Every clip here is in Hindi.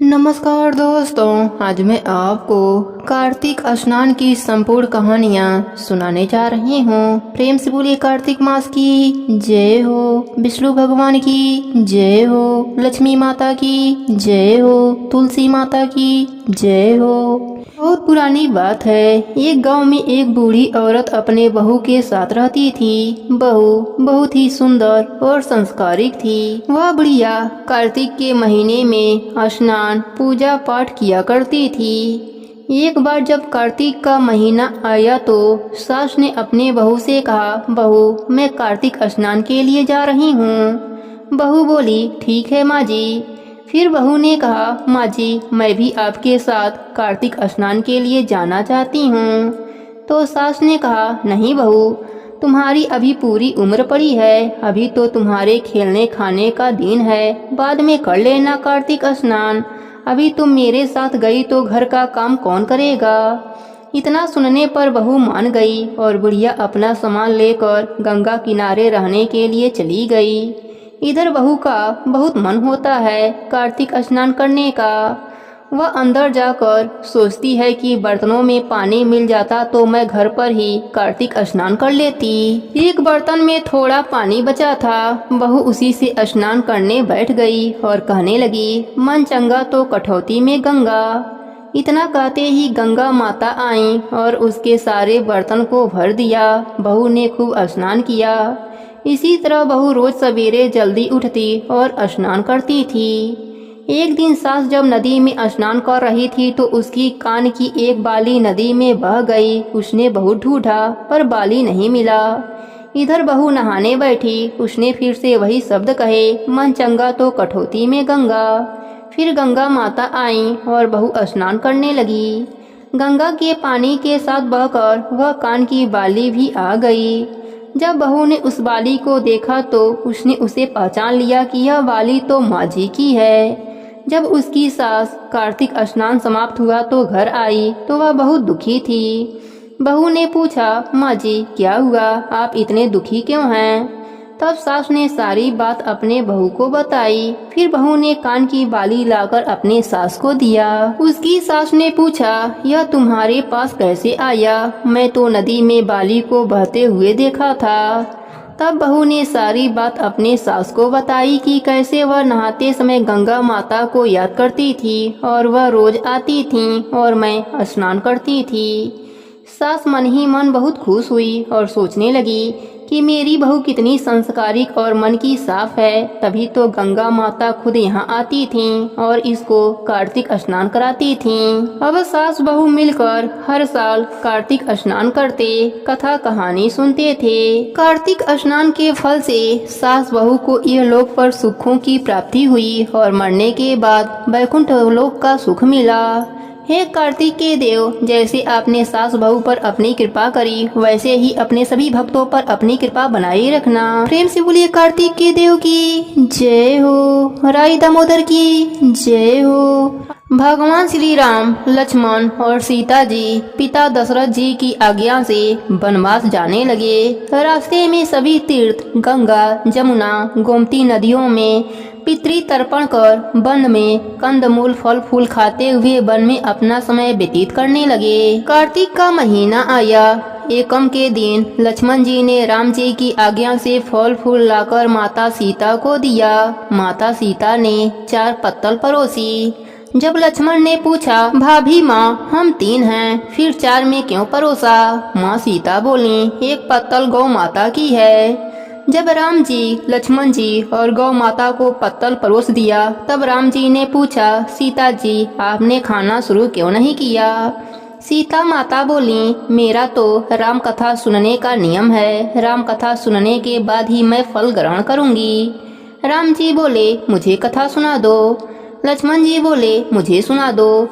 नमस्कार दोस्तों, आज मैं आपको कार्तिक स्नान की संपूर्ण कहानियाँ सुनाने जा रही हूँ। प्रेम से बोलिए कार्तिक मास की जय हो, विष्णु भगवान की जय हो, लक्ष्मी माता की जय हो, तुलसी माता की जय हो। बहुत पुरानी बात है। एक गांव में एक बूढ़ी औरत अपने बहू के साथ रहती थी। बहू बहुत ही सुंदर और संस्कारिक थी। वह बुढ़िया कार्तिक के महीने में स्नान पूजा पाठ किया करती थी। एक बार जब कार्तिक का महीना आया तो सास ने अपने बहू से कहा, बहू मैं कार्तिक स्नान के लिए जा रही हूँ। बहू बोली, ठीक है माँ जी। फिर बहू ने कहा, माँ जी मैं भी आपके साथ कार्तिक स्नान के लिए जाना चाहती हूँ। तो सास ने कहा, नहीं बहू, तुम्हारी अभी पूरी उम्र पड़ी है, अभी तो तुम्हारे खेलने खाने का दिन है, बाद में कर लेना कार्तिक स्नान। अभी तुम मेरे साथ गई तो घर का काम कौन करेगा। इतना सुनने पर बहू मान गई और बुढ़िया अपना सामान लेकर गंगा किनारे रहने के लिए चली गई। इधर बहू का बहुत मन होता है कार्तिक स्नान करने का। वह अंदर जाकर सोचती है कि बर्तनों में पानी मिल जाता तो मैं घर पर ही कार्तिक स्नान कर लेती। एक बर्तन में थोड़ा पानी बचा था। बहू उसी से स्नान करने बैठ गई और कहने लगी, मन चंगा तो कठौती में गंगा। इतना कहते ही गंगा माता आईं और उसके सारे बर्तन को भर दिया। बहू ने खूब स्नान किया। इसी तरह बहू रोज सवेरे जल्दी उठती और स्नान करती थी। एक दिन सास जब नदी में स्नान कर रही थी तो उसकी कान की एक बाली नदी में बह गई। उसने बहुत ढूंढा पर बाली नहीं मिला। इधर बहू नहाने बैठी। उसने फिर से वही शब्द कहे, मन चंगा तो कठौती में गंगा। फिर गंगा माता आईं और बहू स्नान करने लगी। गंगा के पानी के साथ बहकर वह कान की बाली भी आ गई। जब बहू ने उस बाली को देखा तो उसने उसे पहचान लिया कि यह बाली तो माँ जी की है। जब उसकी सास कार्तिक स्नान समाप्त हुआ तो घर आई तो वह बहुत दुखी थी। बहू ने पूछा, माँ जी क्या हुआ, आप इतने दुखी क्यों हैं। तब सास ने सारी बात अपने बहू को बताई। फिर बहू ने कान की बाली लाकर अपने सास को दिया। उसकी सास ने पूछा, यह तुम्हारे पास कैसे आया, मैं तो नदी में बाली को बहते हुए देखा था। तब बहू ने सारी बात अपने सास को बताई कि कैसे वह नहाते समय गंगा माता को याद करती थी और वह रोज आती थी और मैं स्नान करती थी। सास मन ही मन बहुत खुश हुई और सोचने लगी कि मेरी बहू कितनी संस्कारिक और मन की साफ है, तभी तो गंगा माता खुद यहाँ आती थीं और इसको कार्तिक स्नान कराती थीं। अब सास बहू मिलकर हर साल कार्तिक स्नान करते, कथा कहानी सुनते थे। कार्तिक स्नान के फल से सास बहू को यह लोक पर सुखों की प्राप्ति हुई और मरने के बाद वैकुंठ लोक का सुख मिला। हे कार्तिक के देव, जैसे आपने सास बहू पर अपनी कृपा करी वैसे ही अपने सभी भक्तों पर अपनी कृपा बनाए रखना। प्रेम से बोलिए कार्तिक के देव की जय हो, राई दामोदर की जय हो। भगवान श्री राम, लक्ष्मण और सीता जी पिता दशरथ जी की आज्ञा से वनवास जाने लगे। रास्ते में सभी तीर्थ गंगा, जमुना, गोमती नदियों में पितृ तर्पण कर वन में कंदमूल फल फूल खाते हुए वन में अपना समय व्यतीत करने लगे। कार्तिक का महीना आया। एकम के दिन लक्ष्मण जी ने राम जी की आज्ञा से फल फूल लाकर माता सीता को दिया। माता सीता ने 4 पत्तल परोसी। जब लक्ष्मण ने पूछा, भाभी माँ हम 3 हैं, फिर 4 में क्यों परोसा। माँ सीता बोली, 1 पत्तल गौ माता की है। जब राम जी, लक्ष्मण जी और गौ माता को पत्तल परोस दिया तब राम जी ने पूछा, सीता जी आपने खाना शुरू क्यों नहीं किया। सीता माता बोली, मेरा तो राम कथा सुनने का नियम है, राम कथा सुनने के बाद ही मैं फल ग्रहण करूंगी। राम जी बोले, मुझे कथा सुना दो। लक्ष्मण जी बोले, मुझे सुना दो।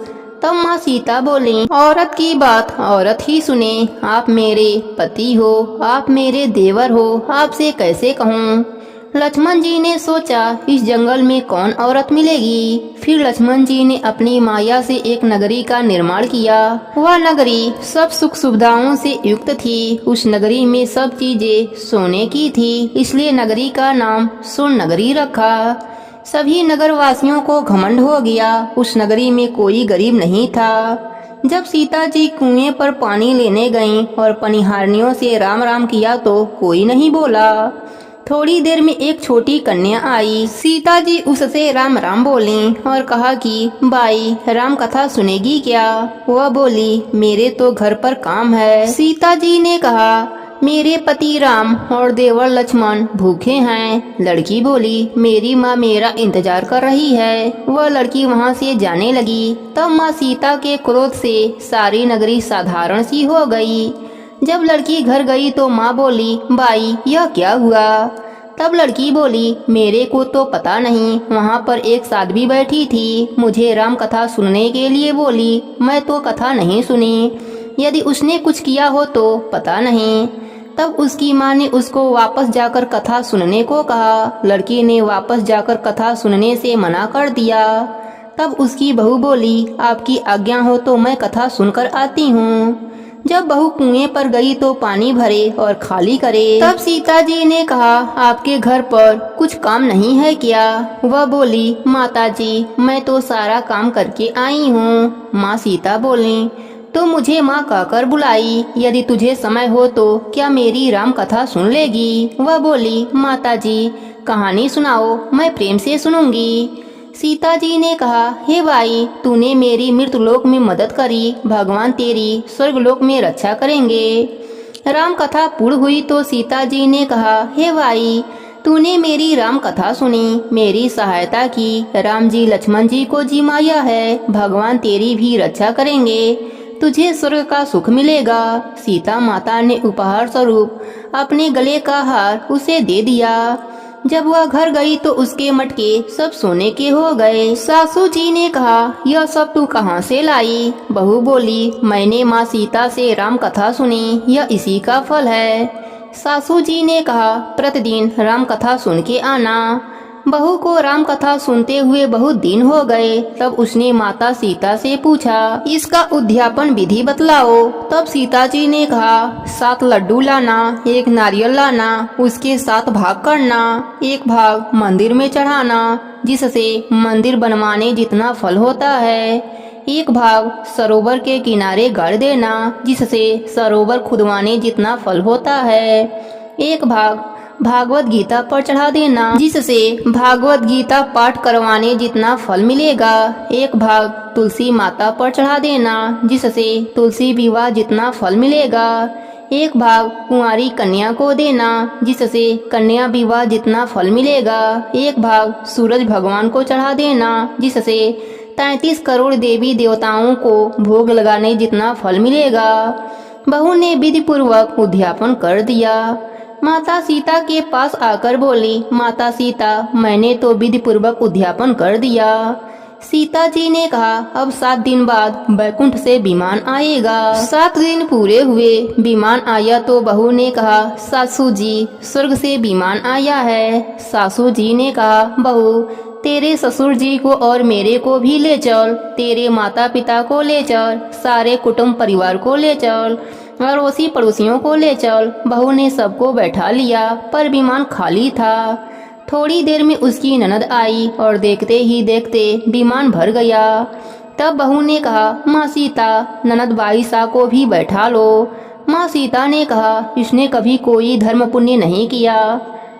तब माँ सीता बोली, औरत की बात औरत ही सुने, आप मेरे पति हो, आप मेरे देवर हो, आपसे कैसे कहूँ। लक्ष्मण जी ने सोचा इस जंगल में कौन औरत मिलेगी। फिर लक्ष्मण जी ने अपनी माया से एक नगरी का निर्माण किया। वह नगरी सब सुख सुविधाओं से युक्त थी। उस नगरी में सब चीजें सोने की थी, इसलिए नगरी का नाम स्वर्ण नगरी रखा। सभी नगरवासियों को घमंड हो गया। उस नगरी में कोई गरीब नहीं था। जब सीता जी कुएं पर पानी लेने गईं और पनिहारनियों से राम राम किया तो कोई नहीं बोला। थोड़ी देर में एक छोटी कन्या आई। सीता जी उससे राम राम बोली और कहा कि बाई राम कथा सुनेगी क्या? वह बोली मेरे तो घर पर काम है। सीता जी ने कहा मेरे पति राम और देवर लक्ष्मण भूखे हैं। लड़की बोली मेरी माँ मेरा इंतजार कर रही है। वह लड़की वहाँ से जाने लगी। तब माँ सीता के क्रोध से सारी नगरी साधारण सी हो गई। जब लड़की घर गई तो माँ बोली बाई यह क्या हुआ? तब लड़की बोली मेरे को तो पता नहीं, वहाँ पर एक साध्वी बैठी थी, मुझे राम कथा सुनने के लिए बोली, मैं तो कथा नहीं सुनी। यदि उसने कुछ किया हो तो पता नहीं। तब उसकी माँ ने उसको वापस जाकर कथा सुनने को कहा। लड़की ने वापस जाकर कथा सुनने से मना कर दिया। तब उसकी बहू बोली आपकी आज्ञा हो तो मैं कथा सुनकर आती हूँ। जब बहू कुएं पर गई तो पानी भरे और खाली करे। तब सीता जी ने कहा आपके घर पर कुछ काम नहीं है क्या? वह बोली माता जी मैं तो सारा काम करके आई हूँ। माँ सीता बोली तो मुझे माँ कहकर बुलाई, यदि तुझे समय हो तो क्या मेरी राम कथा सुन लेगी? वह बोली माता जी कहानी सुनाओ, मैं प्रेम से सुनूंगी। सीता जी ने कहा हे भाई तूने मेरी मृतलोक में मदद करी, भगवान तेरी स्वर्गलोक में रक्षा करेंगे। राम कथा पूर्ण हुई तो सीता जी ने कहा हे भाई तूने मेरी राम कथा सुनी, मेरी सहायता की, राम जी लक्ष्मण जी को जिमाया है, भगवान तेरी भी रक्षा करेंगे, तुझे स्वर्ग का सुख मिलेगा। सीता माता ने उपहार स्वरूप अपने गले का हार उसे दे दिया। जब वह घर गई तो उसके मटके सब सोने के हो गए। सासू जी ने कहा यह सब तू कहाँ से लाई? बहू बोली मैंने माँ सीता से राम कथा सुनी, यह इसी का फल है। सासू जी ने कहा प्रतिदिन राम कथा सुन के आना। बहू को राम कथा सुनते हुए बहुत दिन हो गए। तब उसने माता सीता से पूछा इसका उद्यापन विधि बतलाओ। तब सीता जी ने कहा 7 लड्डू लाना, 1 नारियल लाना, उसके 7 भाग करना, 1 भाग मंदिर में चढ़ाना जिससे मंदिर बनवाने जितना फल होता है, 1 भाग सरोवर के किनारे गाड़ देना जिससे सरोवर खुदवाने जितना फल होता है, 1 भाग भागवत गीता पर चढ़ा देना जिससे भागवत गीता पाठ करवाने जितना फल मिलेगा, 1 भाग तुलसी माता पर चढ़ा देना जिससे तुलसी विवाह जितना फल मिलेगा, 1 भाग कुंवारी कन्या को देना जिससे कन्या विवाह जितना फल मिलेगा, 1 भाग सूरज भगवान को चढ़ा देना जिससे 33 करोड़ देवी देवताओं को भोग लगाने जितना फल मिलेगा। बहू ने विधि पूर्वक उद्यापन कर दिया। माता सीता के पास आकर बोली माता सीता मैंने तो विधि पूर्वक उद्यापन कर दिया। सीता जी ने कहा अब 7 दिन बाद बैकुंठ से विमान आएगा। 7 दिन पूरे हुए, विमान आया तो बहू ने कहा सासू जी स्वर्ग से विमान आया है। सासू जी ने कहा बहू तेरे ससुर जी को और मेरे को भी ले चल, तेरे माता पिता को ले चल, सारे कुटुंब परिवार को ले चल, अड़ोसी पड़ोसियों को ले चल। बहू ने सबको बैठा लिया पर विमान खाली था। थोड़ी देर में उसकी ननद आई और देखते ही देखते विमान भर गया। तब बहू ने कहा माँ सीता ननद बाईसा को भी बैठा लो। माँ सीता ने कहा इसने कभी कोई धर्म पुण्य नहीं किया।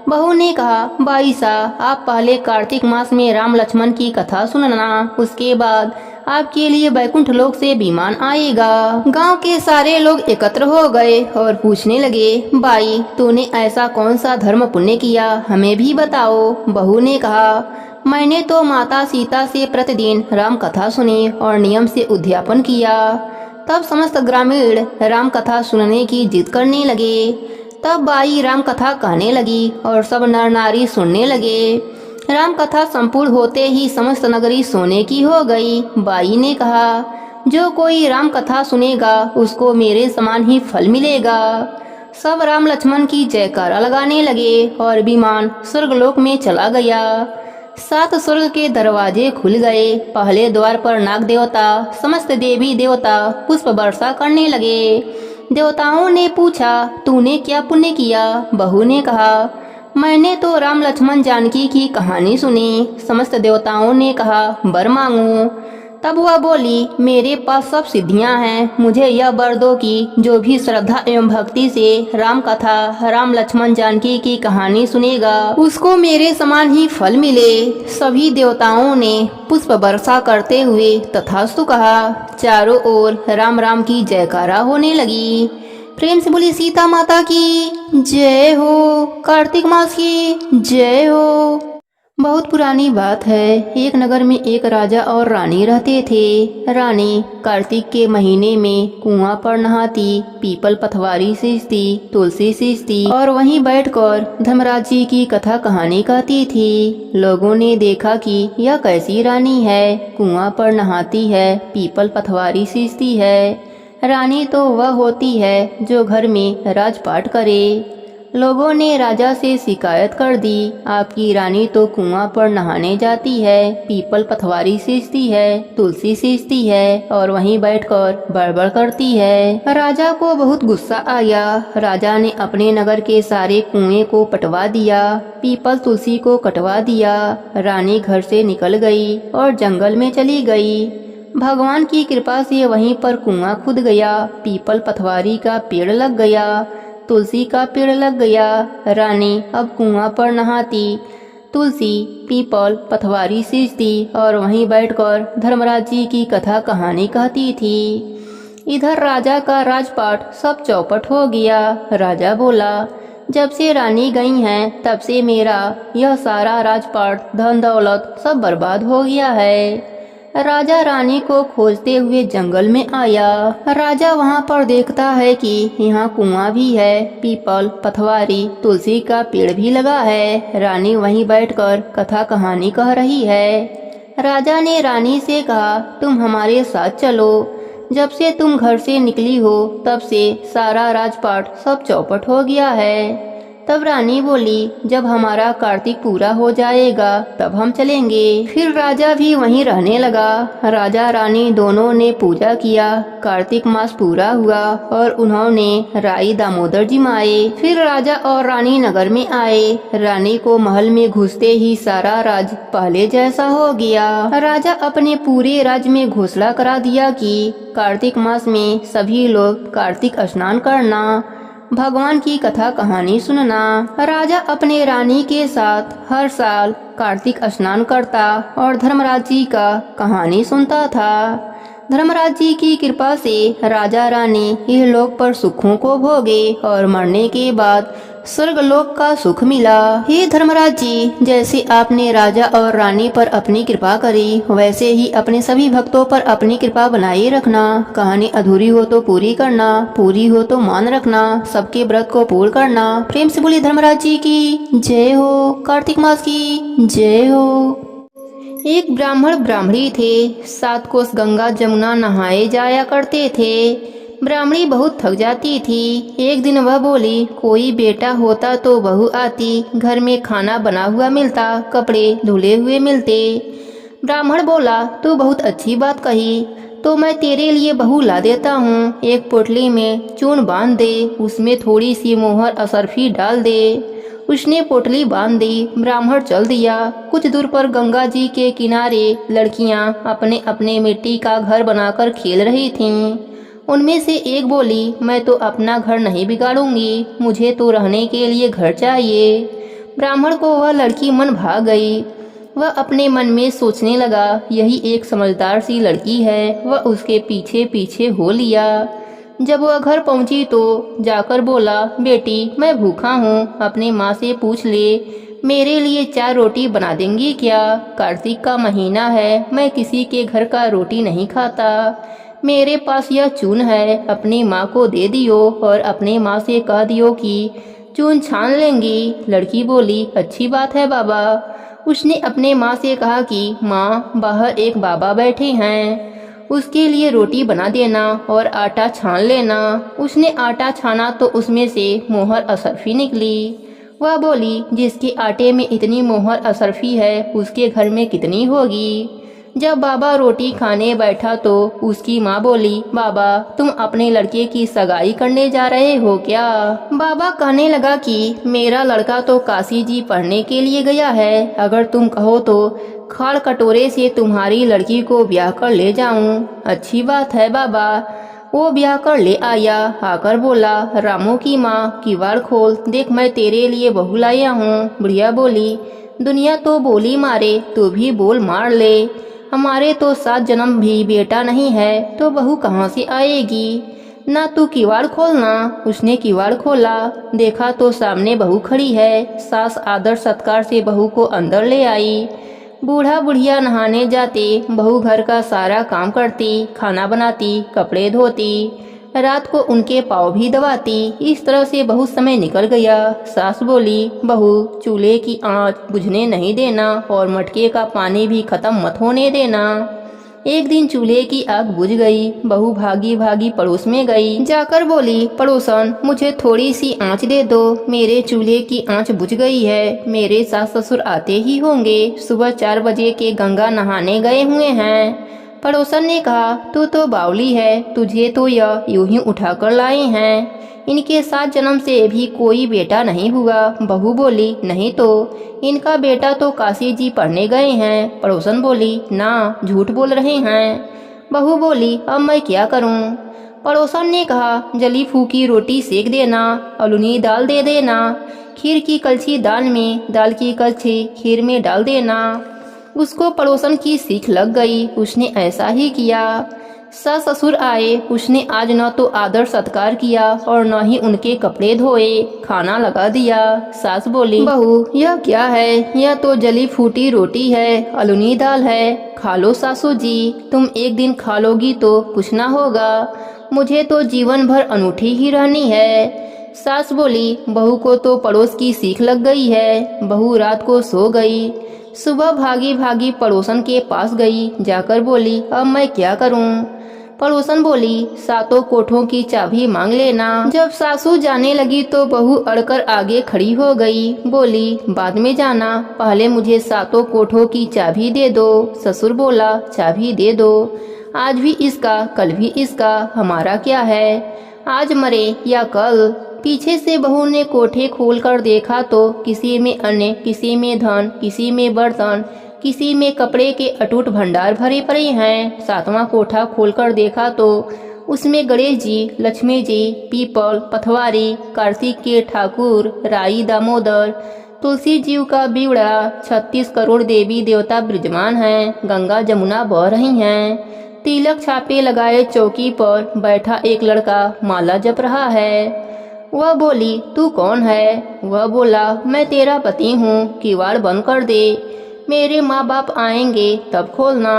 बहू ने कहा बाईसा आप पहले कार्तिक मास में राम लक्ष्मण की कथा सुनना, उसके बाद आपके लिए बैकुंठ लोक से विमान आएगा। गांव के सारे लोग एकत्र हो गए और पूछने लगे बाई तूने ऐसा कौन सा धर्म पुण्य किया, हमें भी बताओ। बहू ने कहा मैंने तो माता सीता से प्रतिदिन राम कथा सुनी और नियम से उद्यापन किया। तब समस्त ग्रामीण राम कथा सुनने की जिद करने लगे। तब बाई राम कथा कहने लगी और सब नर नारी सुनने लगे। राम कथा संपूर्ण होते ही समस्त नगरी सोने की हो गई। बाई ने कहा जो कोई राम कथा सुनेगा उसको मेरे समान ही फल मिलेगा। सब राम लक्ष्मण की जयकारा लगाने लगे और विमान स्वर्गलोक में चला गया। 7 स्वर्ग के दरवाजे खुल गए। पहले द्वार पर नाग देवता समस्त देवी देवता पुष्प वर्षा करने लगे। देवताओं ने पूछा तूने क्या पुण्य किया? बहू ने कहा मैंने तो राम लक्ष्मण जानकी की कहानी सुनी। समस्त देवताओं ने कहा वर मांगो। तब वह बोली, मेरे पास सब सिद्धियां हैं, मुझे यह वर दो कि जो भी श्रद्धा एवं भक्ति से राम कथा, राम लक्ष्मण जानकी की कहानी सुनेगा उसको मेरे समान ही फल मिले। सभी देवताओं ने पुष्प वर्षा करते हुए तथास्तु कहा। चारों ओर राम राम की जयकारा होने लगी। प्रेम से बोली सीता माता की जय हो, कार्तिक मास की जय हो। बहुत पुरानी बात है। एक नगर में एक राजा और रानी रहते थे। रानी कार्तिक के महीने में कुआं पर नहाती, पीपल पथवारी सींचती, तुलसी सींचती और वहीं बैठकर धर्मराज जी की कथा कहानी कहती थी। लोगों ने देखा कि यह कैसी रानी है, कुआं पर नहाती है, पीपल पथवारी सींचती है। रानी तो वह होती है जो घर में राजपाट करे। लोगों ने राजा से शिकायत कर दी, आपकी रानी तो कुआं पर नहाने जाती है, पीपल पथवारी सींचती है, तुलसी सींचती है और वहीं बैठकर बड़बड़ करती है। राजा को बहुत गुस्सा आया। राजा ने अपने नगर के सारे कुएं को पटवा दिया, पीपल तुलसी को कटवा दिया। रानी घर से निकल गई और जंगल में चली गई। भगवान की कृपा से वहीं पर कुआं खुद गया, पीपल पथवारी का पेड़ लग गया, तुलसी का पेड़ लग गया। रानी अब कुआं पर नहाती, तुलसी पीपल पथवारी सींचती और वहीं बैठकर धर्मराज जी की कथा कहानी कहती थी। इधर राजा का राजपाट सब चौपट हो गया। राजा बोला, जब से रानी गई हैं तब से मेरा यह सारा राजपाट धन दौलत सब बर्बाद हो गया है। राजा रानी को खोजते हुए जंगल में आया। राजा वहां पर देखता है कि यहाँ कुआं भी है, पीपल पथवारी तुलसी का पेड़ भी लगा है। रानी वहीं बैठकर कथा कहानी कह रही है। राजा ने रानी से कहा, तुम हमारे साथ चलो। जब से तुम घर से निकली हो तब से सारा राजपाट सब चौपट हो गया है। तब रानी बोली, जब हमारा कार्तिक पूरा हो जाएगा तब हम चलेंगे। फिर राजा भी वहीं रहने लगा। राजा रानी दोनों ने पूजा किया। कार्तिक मास पूरा हुआ और उन्होंने राई दामोदर जी माए। फिर राजा और रानी नगर में आए। रानी को महल में घुसते ही सारा राज पहले जैसा हो गया। राजा अपने पूरे राज्य में घोषणा करा दिया कि कार्तिक मास में सभी लोग कार्तिक स्नान करना, भगवान की कथा कहानी सुनना। राजा अपने रानी के साथ हर साल कार्तिक स्नान करता और धर्मराज जी का कहानी सुनता था। धर्मराज जी की कृपा से राजा रानी यह लोक पर सुखों को भोगे और मरने के बाद स्वर्गलोक का सुख मिला। हे धर्मराज जी, जैसे आपने राजा और रानी पर अपनी कृपा करी वैसे ही अपने सभी भक्तों पर अपनी कृपा बनाए रखना। कहानी अधूरी हो तो पूरी करना, पूरी हो तो मान रखना, सबके व्रत को पूर्ण करना। प्रेम से बोली धर्मराज जी की जय हो, कार्तिक मास की जय हो। एक ब्राह्मण ब्राह्मणी थे। 7 कोस गंगा जमुना नहाए जाया करते थे। ब्राह्मणी बहुत थक जाती थी। एक दिन वह बोली, कोई बेटा होता तो बहू आती, घर में खाना बना हुआ मिलता, कपड़े धुले हुए मिलते। ब्राह्मण बोला, तू बहुत अच्छी बात कही, तो मैं तेरे लिए बहू ला देता हूँ। एक पोटली में चून बांध दे, उसमें थोड़ी सी मोहर असरफी डाल दे। उसने पोटली बांध दी। ब्राह्मण चल दिया। कुछ दूर पर गंगा जी के किनारे लड़कियां अपने अपने मिट्टी का घर बनाकर खेल रही थीं। उनमें से एक बोली, मैं तो अपना घर नहीं बिगाड़ूंगी, मुझे तो रहने के लिए घर चाहिए। ब्राह्मण को वह लड़की मन भाग गई। वह अपने मन में सोचने लगा, यही एक समझदार सी लड़की है। वह उसके पीछे पीछे हो लिया। जब वह घर पहुंची तो जाकर बोला, बेटी मैं भूखा हूँ, अपने माँ से पूछ ले, मेरे लिए 4 रोटी बना देंगी क्या? कार्तिक का महीना है, मैं किसी के घर का रोटी नहीं खाता। मेरे पास यह चून है, अपनी माँ को दे दियो और अपने माँ से कह दियो कि चून छान लेंगी। लड़की बोली, अच्छी बात है बाबा। उसने अपने माँ से कहा कि माँ, बाहर एक बाबा बैठे हैं, उसके लिए रोटी बना देना और आटा छान लेना। उसने आटा छाना तो उसमें से मोहर असरफी निकली। वह बोली, जिसके आटे में इतनी मोहर असरफी है उसके घर में कितनी होगी। जब बाबा रोटी खाने बैठा तो उसकी माँ बोली, बाबा तुम अपने लड़के की सगाई करने जा रहे हो क्या? बाबा कहने लगा कि मेरा लड़का तो काशी जी पढ़ने के लिए गया है, अगर तुम कहो तो खाड़ कटोरे से तुम्हारी लड़की को ब्याह कर ले जाऊं। अच्छी बात है बाबा। वो ब्याह कर ले आया। आकर बोला, रामू की माँ किवाड़ खोल, देख मैं तेरे लिए बहू लाया हूँ। बुढ़िया बोली, दुनिया तो बोली मारे, तू भी बोल मार ले। हमारे तो 7 जन्म भी बेटा नहीं है तो बहू कहाँ से आएगी? ना तू किवाड़ खोलना। उसने किवाड़ खोला, देखा तो सामने बहू खड़ी है। सास आदर सत्कार से बहू को अंदर ले आई। बूढ़ा बुढ़िया नहाने जाते, बहू घर का सारा काम करती, खाना बनाती, कपड़े धोती, रात को उनके पाँव भी दबाती। इस तरह से बहुत समय निकल गया। सास बोली, बहू चूल्हे की आंच बुझने नहीं देना और मटके का पानी भी खत्म मत होने देना। एक दिन चूल्हे की आग बुझ गई। बहू भागी भागी पड़ोस में गई, जाकर बोली, पड़ोसन मुझे थोड़ी सी आंच दे दो, मेरे चूल्हे की आंच बुझ गई है। मेरे सास ससुर आते ही होंगे, सुबह 4 बजे के गंगा नहाने गए हुए हैं। पड़ोसन ने कहा, तू तो बावली है, तुझे तो यह यूं ही उठाकर लाए हैं। इनके 7 जन्म से भी कोई बेटा नहीं हुआ। बहू बोली, नहीं तो इनका बेटा तो काशी जी पढ़ने गए हैं। पड़ोसन बोली, ना झूठ बोल रहे हैं। बहू बोली, अब मैं क्या करूं? पड़ोसन ने कहा, जली फूकी रोटी सेक देना, अलुनी दाल दे देना, खीर की कलछी दाल में, दाल की कलछी खीर में डाल देना। उसको पड़ोसन की सीख लग गई। उसने ऐसा ही किया। सास ससुर आए, उसने आज न तो आदर सत्कार किया और न ही उनके कपड़े धोए, खाना लगा दिया। सास बोली, बहू यह क्या है? यह तो जली फूटी रोटी है, अलुनी दाल है, खा लो सासू जी। तुम एक दिन खा लोगी तो कुछ ना होगा, मुझे तो जीवन भर अनूठी ही रहनी है। सास बोली, बहू को तो पड़ोस की सीख लग गई है। बहू रात को सो गई। सुबह भागी भागी पड़ोसन के पास गई, जाकर बोली, अब मैं क्या करूं? पड़ोसन बोली, 7 कोठों की चाबी मांग लेना। जब सासू जाने लगी तो बहू अड़कर आगे खड़ी हो गई, बोली, बाद में जाना, पहले मुझे 7 कोठों की चाबी दे दो। ससुर बोला, चाबी दे दो, आज भी इसका कल भी इसका, हमारा क्या है, आज मरे या कल। पीछे से बहू ने कोठे खोलकर देखा तो किसी में अन्न, किसी में धन, किसी में बर्तन, किसी में कपड़े के अटूट भंडार भरे पड़े हैं। 7वां कोठा खोलकर देखा तो उसमें गणेश जी, लक्ष्मी जी, पीपल, पथवारी, कार्तिक के ठाकुर, राई दामोदर, तुलसी जीव का बीवड़ा, 36 करोड़ देवी देवता विराजमान हैं। गंगा जमुना बह रही हैं। तिलक छापे लगाए चौकी पर बैठा एक लड़का माला जप रहा है। वह बोली, तू कौन है? वह बोला, मैं तेरा पति हूँ, किवाड़ बंद कर दे, मेरे माँ बाप आएंगे तब खोलना।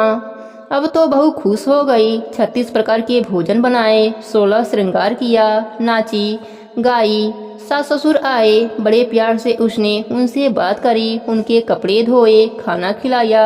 अब तो बहू खुश हो गई। 36 प्रकार के भोजन बनाए, 16 श्रृंगार किया, नाची गाई। सास ससुर आए, बड़े प्यार से उसने उनसे बात करी, उनके कपड़े धोए, खाना खिलाया।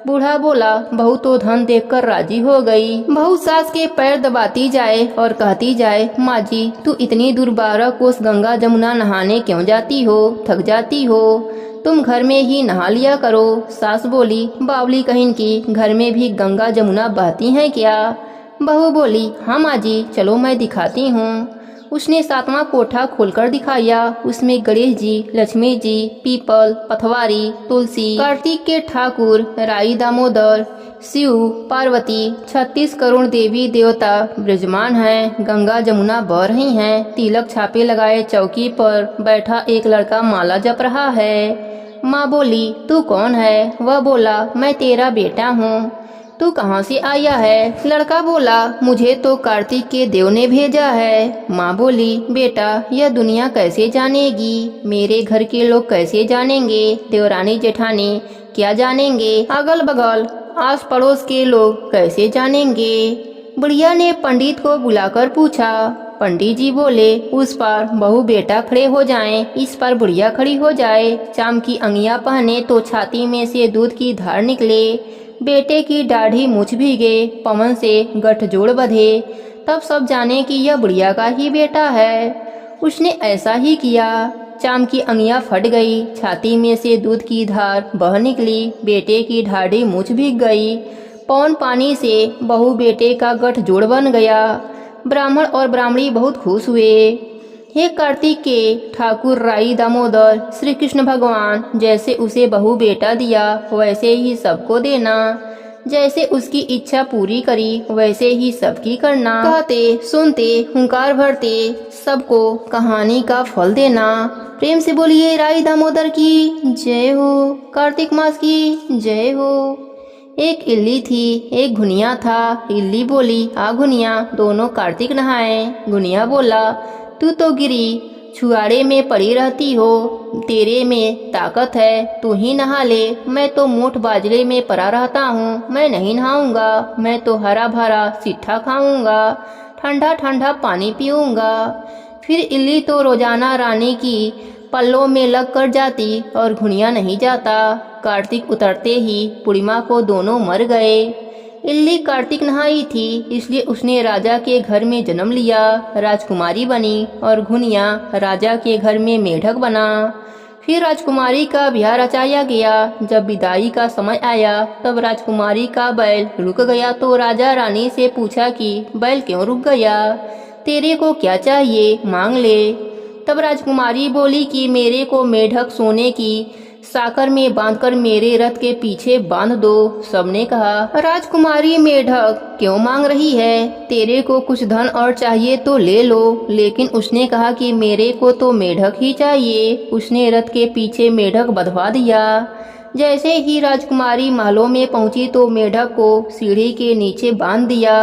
बूढ़ा बोला, बहू तो धन देखकर राजी हो गई। बहू सास के पैर दबाती जाए और कहती जाए, माँ जी तू इतनी दूर 12 कोस गंगा जमुना नहाने क्यों जाती हो? थक जाती हो, तुम घर में ही नहा लिया करो। सास बोली, बावली कहीं की, घर में भी गंगा जमुना बहती हैं क्या? बहू बोली, हाँ माँ जी, चलो मैं दिखाती हूँ। उसने 7वां कोठा खोलकर दिखाया। उसमें गणेश जी, लक्ष्मी जी, पीपल, पथवारी, तुलसी, कार्तिक के ठाकुर, राई दामोदर, शिव, पार्वती, 36 करोड़ देवी देवता विराजमान हैं। गंगा जमुना बह रही हैं। तिलक छापे लगाए चौकी पर बैठा एक लड़का माला जप रहा है। माँ बोली, तू कौन है? वह बोला, मैं तेरा बेटा हूँ। तू कहाँ से आया है? लड़का बोला, मुझे तो कार्तिक के देव ने भेजा है। माँ बोली, बेटा यह दुनिया कैसे जानेगी? मेरे घर के लोग कैसे जानेंगे? देवरानी जेठानी क्या जानेंगे? अगल बगल आस पड़ोस के लोग कैसे जानेंगे? बुढ़िया ने पंडित को बुलाकर पूछा। पंडित जी बोले, उस पार बहू बेटा खड़े हो जाएं, इस पार बुढ़िया खड़ी हो जाए। चाम की अंगिया पहने तो छाती में से दूध की धार निकले, बेटे की दाढ़ी मूछ भीगे, पवन से गठजोड़ बंधे, तब सब जाने कि यह बुढ़िया का ही बेटा है। उसने ऐसा ही किया। चाम की अंगियां फट गई, छाती में से दूध की धार बह निकली, बेटे की ढाढ़ी मुझ भीग गई। पौन पानी से बहू बेटे का गठजोड़ बन गया। ब्राह्मण और ब्राह्मणी बहुत खुश हुए। हे कार्तिक के ठाकुर राई दामोदर, श्री कृष्ण भगवान जैसे उसे बहू बेटा दिया वैसे ही सबको देना, जैसे उसकी इच्छा पूरी करी वैसे ही सबकी करना। कहते सुनते हुंकार भरते सबको कहानी का फल देना। प्रेम से बोलिए राई दामोदर की जय हो, कार्तिक मास की जय हो। एक इल्ली थी, एक घुनिया था। इल्ली बोली आ घुनिया, दोनों कार्तिक नहाए। घुनिया बोला तू तो गिरी छुआड़े में पड़ी रहती हो, तेरे में ताकत है, तू ही नहा ले। मैं तो मोट बाजरे में पड़ा रहता हूँ, मैं नहीं नहाऊंगा। मैं तो हरा भरा सिट्ठा खाऊंगा, ठंडा ठंडा पानी पीऊंगा। फिर इल्ली तो रोजाना रानी की पल्लों में लग कर जाती और घुनिया नहीं जाता। कार्तिक उतरते ही पूर्णिमा को दोनों मर गए। इल्ली कार्तिक नहाई थी, इसलिए उसने राजा के घर में जन्म लिया, राजकुमारी बनी। और घुनिया राजा के घर में मेढक बना। फिर राजकुमारी का ब्याह रचाया गया। जब विदाई का समय आया तब राजकुमारी का बैल रुक गया तो राजा रानी से पूछा कि बैल क्यों रुक गया, तेरे को क्या चाहिए मांग ले। तब राजकुमारी बोली कि मेरे को मेढक सोने की साकर में बांधकर मेरे रथ के पीछे बांध दो। सबने कहा राजकुमारी मेढक क्यों मांग रही है, तेरे को कुछ धन और चाहिए तो ले लो। लेकिन उसने कहा कि मेरे को तो मेढक ही चाहिए। उसने रथ के पीछे मेढक बंधवा दिया। जैसे ही राजकुमारी महलों में पहुंची तो मेढक को सीढ़ी के नीचे बांध दिया।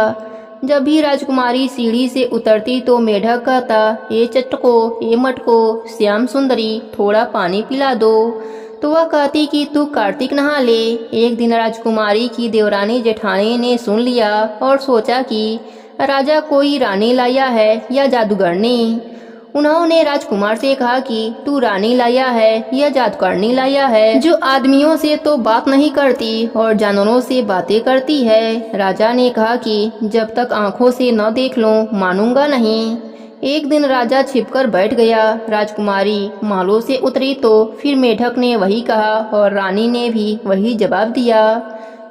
जब भी राजकुमारी सीढ़ी से उतरती तो मेढक कहता ये चटको, ये मटको, श्याम सुंदरी थोड़ा पानी पिला दो। तो वह कहती कि तू कार्तिक नहा ले। एक दिन राजकुमारी की देवरानी जेठानी ने सुन लिया और सोचा कि राजा कोई रानी लाया है या जादूगरनी। उन्होंने राजकुमार से कहा कि तू रानी लाया है या जादूगरनी लाया है, जो आदमियों से तो बात नहीं करती और जानवरों से बातें करती है। राजा ने कहा कि जब तक आंखों से न देख लूं मानूंगा नहीं। एक दिन राजा छिपकर बैठ गया। राजकुमारी महलों से उतरी तो फिर मेढक ने वही कहा और रानी ने भी वही जवाब दिया।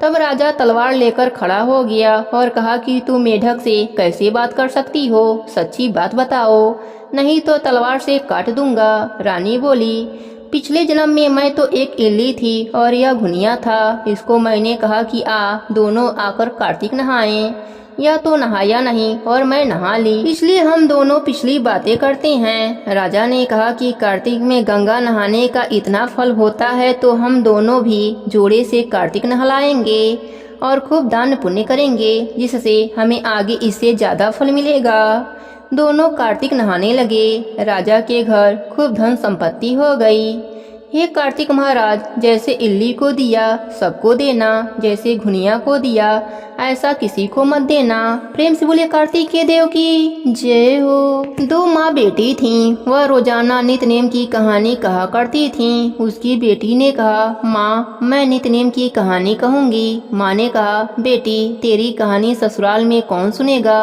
तब राजा तलवार लेकर खड़ा हो गया और कहा कि तू मेढक से कैसे बात कर सकती हो, सच्ची बात बताओ, नहीं तो तलवार से काट दूंगा। रानी बोली पिछले जन्म में मैं तो एक इल्ली थी और यह घुनिया था। इसको मैंने कहा कि आ दोनों आकर कार्तिक नहाएं। यह तो नहाया नहीं और मैं नहा ली, इसलिए हम दोनों पिछली बातें करते हैं। राजा ने कहा कि कार्तिक में गंगा नहाने का इतना फल होता है तो हम दोनों भी जोड़े से कार्तिक नहलाएंगे और खूब दान पुण्य करेंगे, जिससे हमें आगे इससे ज्यादा फल मिलेगा। दोनों कार्तिक नहाने लगे। राजा के घर खूब धन संपत्ति हो गई। हे कार्तिक महाराज, जैसे इल्ली को दिया सबको देना, जैसे घुनिया को दिया ऐसा किसी को मत देना। प्रेम से बोले कार्तिक के देव की जय हो। दो माँ बेटी थीं। वह रोजाना नित नेम की कहानी कहा करती थीं। उसकी बेटी ने कहा माँ मैं नित नेम की कहानी कहूँगी। माँ ने कहा बेटी तेरी कहानी ससुराल में कौन सुनेगा।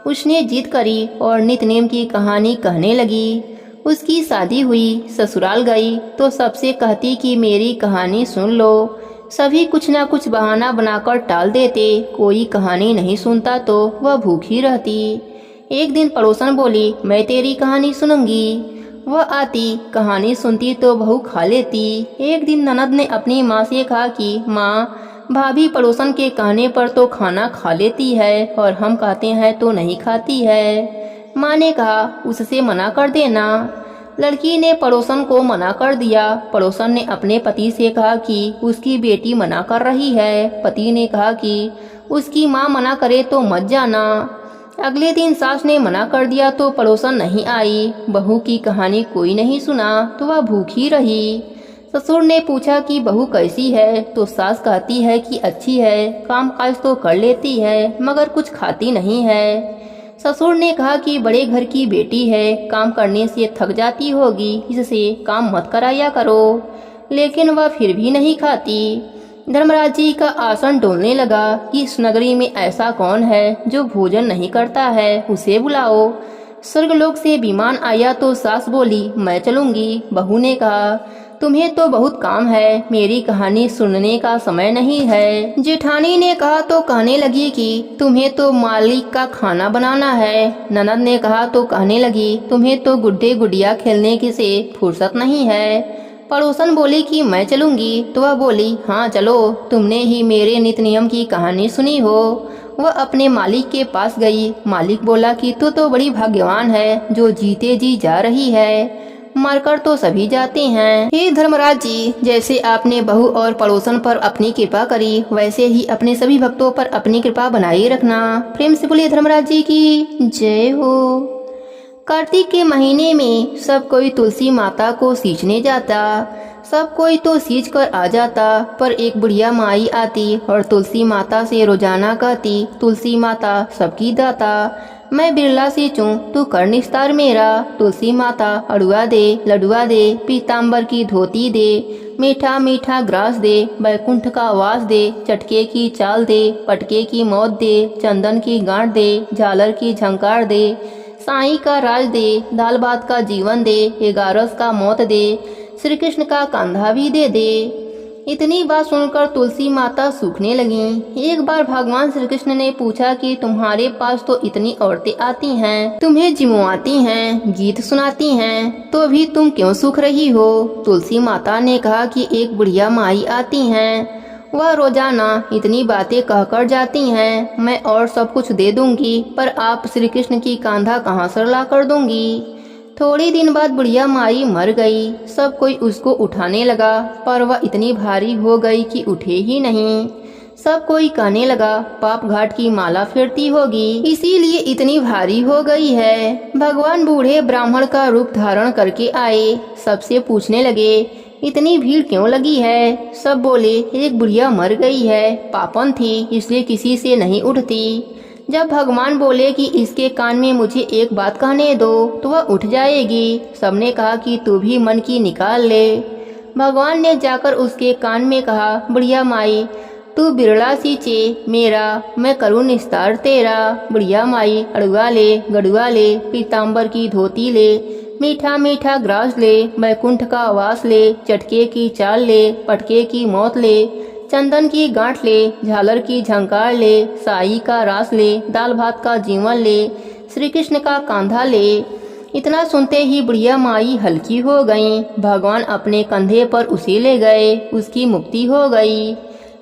उसने जिद करी और नित नेम की कहानी कहने लगी। उसकी शादी हुई, ससुराल गई तो सबसे कहती कि मेरी कहानी सुन लो। सभी कुछ ना कुछ बहाना बनाकर टाल देते। कोई कहानी नहीं सुनता तो वह भूखी रहती। एक दिन पड़ोसन बोली मैं तेरी कहानी सुनूंगी। वह आती, कहानी सुनती तो बहू खा लेती। एक दिन ननद ने अपनी माँ से कहा कि माँ भाभी पड़ोसन के कहने पर तो खाना खा लेती है और हम कहते हैं तो नहीं खाती है। माँ ने कहा उससे मना कर देना। लड़की ने पड़ोसन को मना कर दिया। पड़ोसन ने अपने पति से कहा कि उसकी बेटी मना कर रही है। पति ने कहा कि उसकी माँ मना करे तो मत जाना। अगले दिन सास ने मना कर दिया तो पड़ोसन नहीं आई। बहू की कहानी कोई नहीं सुना तो वह भूखी रही। ससुर ने पूछा कि बहू कैसी है तो सास कहती है कि अच्छी है, काम काज तो कर लेती है मगर कुछ खाती नहीं है। ससुर ने कहा कि बड़े घर की बेटी है, काम करने से थक जाती होगी, इससे काम मत कराया करो। लेकिन वह फिर भी नहीं खाती। धर्मराज जी का आसन डोलने लगा कि इस नगरी में ऐसा कौन है जो भोजन नहीं करता है, उसे बुलाओ। स्वर्गलोक से विमान आया तो सास बोली मैं चलूंगी। बहू ने कहा तुम्हें तो बहुत काम है, मेरी कहानी सुनने का समय नहीं है। जेठानी ने कहा तो कहने लगी कि तुम्हें तो मालिक का खाना बनाना है। ननद ने कहा तो कहने लगी तुम्हें तो गुड्डे गुड़िया खेलने की से फुर्सत नहीं है। पड़ोसन बोली कि मैं चलूंगी, तो वह बोली हाँ चलो, तुमने ही मेरे नित नियम की कहानी सुनी हो। वह अपने मालिक के पास गई। मालिक बोला कि तू तो बड़ी भाग्यवान है जो जीते जी जा रही है, मरकर तो सभी जाते हैं। हे धर्मराज जी, जैसे आपने बहू और पड़ोसन पर अपनी कृपा करी, वैसे ही अपने सभी भक्तों पर अपनी कृपा बनाए रखना। प्रेम से बोलिए धर्मराज जी की जय हो। कार्तिक के महीने में सब कोई तुलसी माता को सींचने जाता। सब कोई तो सींच कर आ जाता, पर एक बुढ़िया माई आती और तुलसी माता से रोजाना कहती तुलसी माता सबकी दाता, मैं बिरला सींचूं तू कर निस्तार मेरा। तुलसी माता अड़ुआ दे, लडुआ दे, पीताम्बर की धोती दे, मीठा मीठा ग्रास दे, बैकुंठ का वास दे, चटके की चाल दे, पटके की मौत दे, चंदन की गांठ दे, झालर की झंकार दे, साईं का राज दे, दाल भात का जीवन दे, 11 का मौत दे, श्री कृष्ण का कंधा भी दे दे। इतनी बात सुनकर तुलसी माता सूखने लगी। एक बार भगवान श्री कृष्ण ने पूछा कि तुम्हारे पास तो इतनी औरतें आती हैं, तुम्हें जिमवाती हैं, गीत सुनाती हैं, तो भी तुम क्यों सूख रही हो? तुलसी माता ने कहा कि एक बुढ़िया माई आती हैं, वह रोजाना इतनी बातें कहकर जाती हैं। मैं और सब कुछ दे दूंगी, पर आप श्री कृष्ण की कांधा कहाँ से ला कर दूंगी? थोड़ी दिन बाद बुढ़िया माई मर गई। सब कोई उसको उठाने लगा, पर वह इतनी भारी हो गई कि उठे ही नहीं। सब कोई कहने लगा पाप घाट की माला फेरती होगी, इसीलिए इतनी भारी हो गई है। भगवान बूढ़े ब्राह्मण का रूप धारण करके आए। सबसे पूछने लगे इतनी भीड़ क्यों लगी है? सब बोले एक बुढ़िया मर गई है, पापन थी इसलिए किसी से नहीं उठती। जब भगवान बोले कि इसके कान में मुझे एक बात कहने दो तो वह उठ जाएगी। सबने कहा कि तू भी मन की निकाल ले। भगवान ने जाकर उसके कान में कहा बुढ़िया माई तू बिरला सींचे मेरा, मैं करूँ निस्तार तेरा। बुढ़िया माई अड़ुआ ले, गड़ुआ ले, पीताम्बर की धोती ले, मीठा मीठा ग्रास ले, बैकुंठ का वास ले, चटके की चाल ले, पटके की मौत ले, चंदन की गांठ ले, झालर की झंकार ले, साई का रास ले, दाल भात का जीवन ले, श्री कृष्ण का कांधा ले। इतना सुनते ही बुढ़िया माई हल्की हो गई। भगवान अपने कंधे पर उसे ले गए, उसकी मुक्ति हो गई।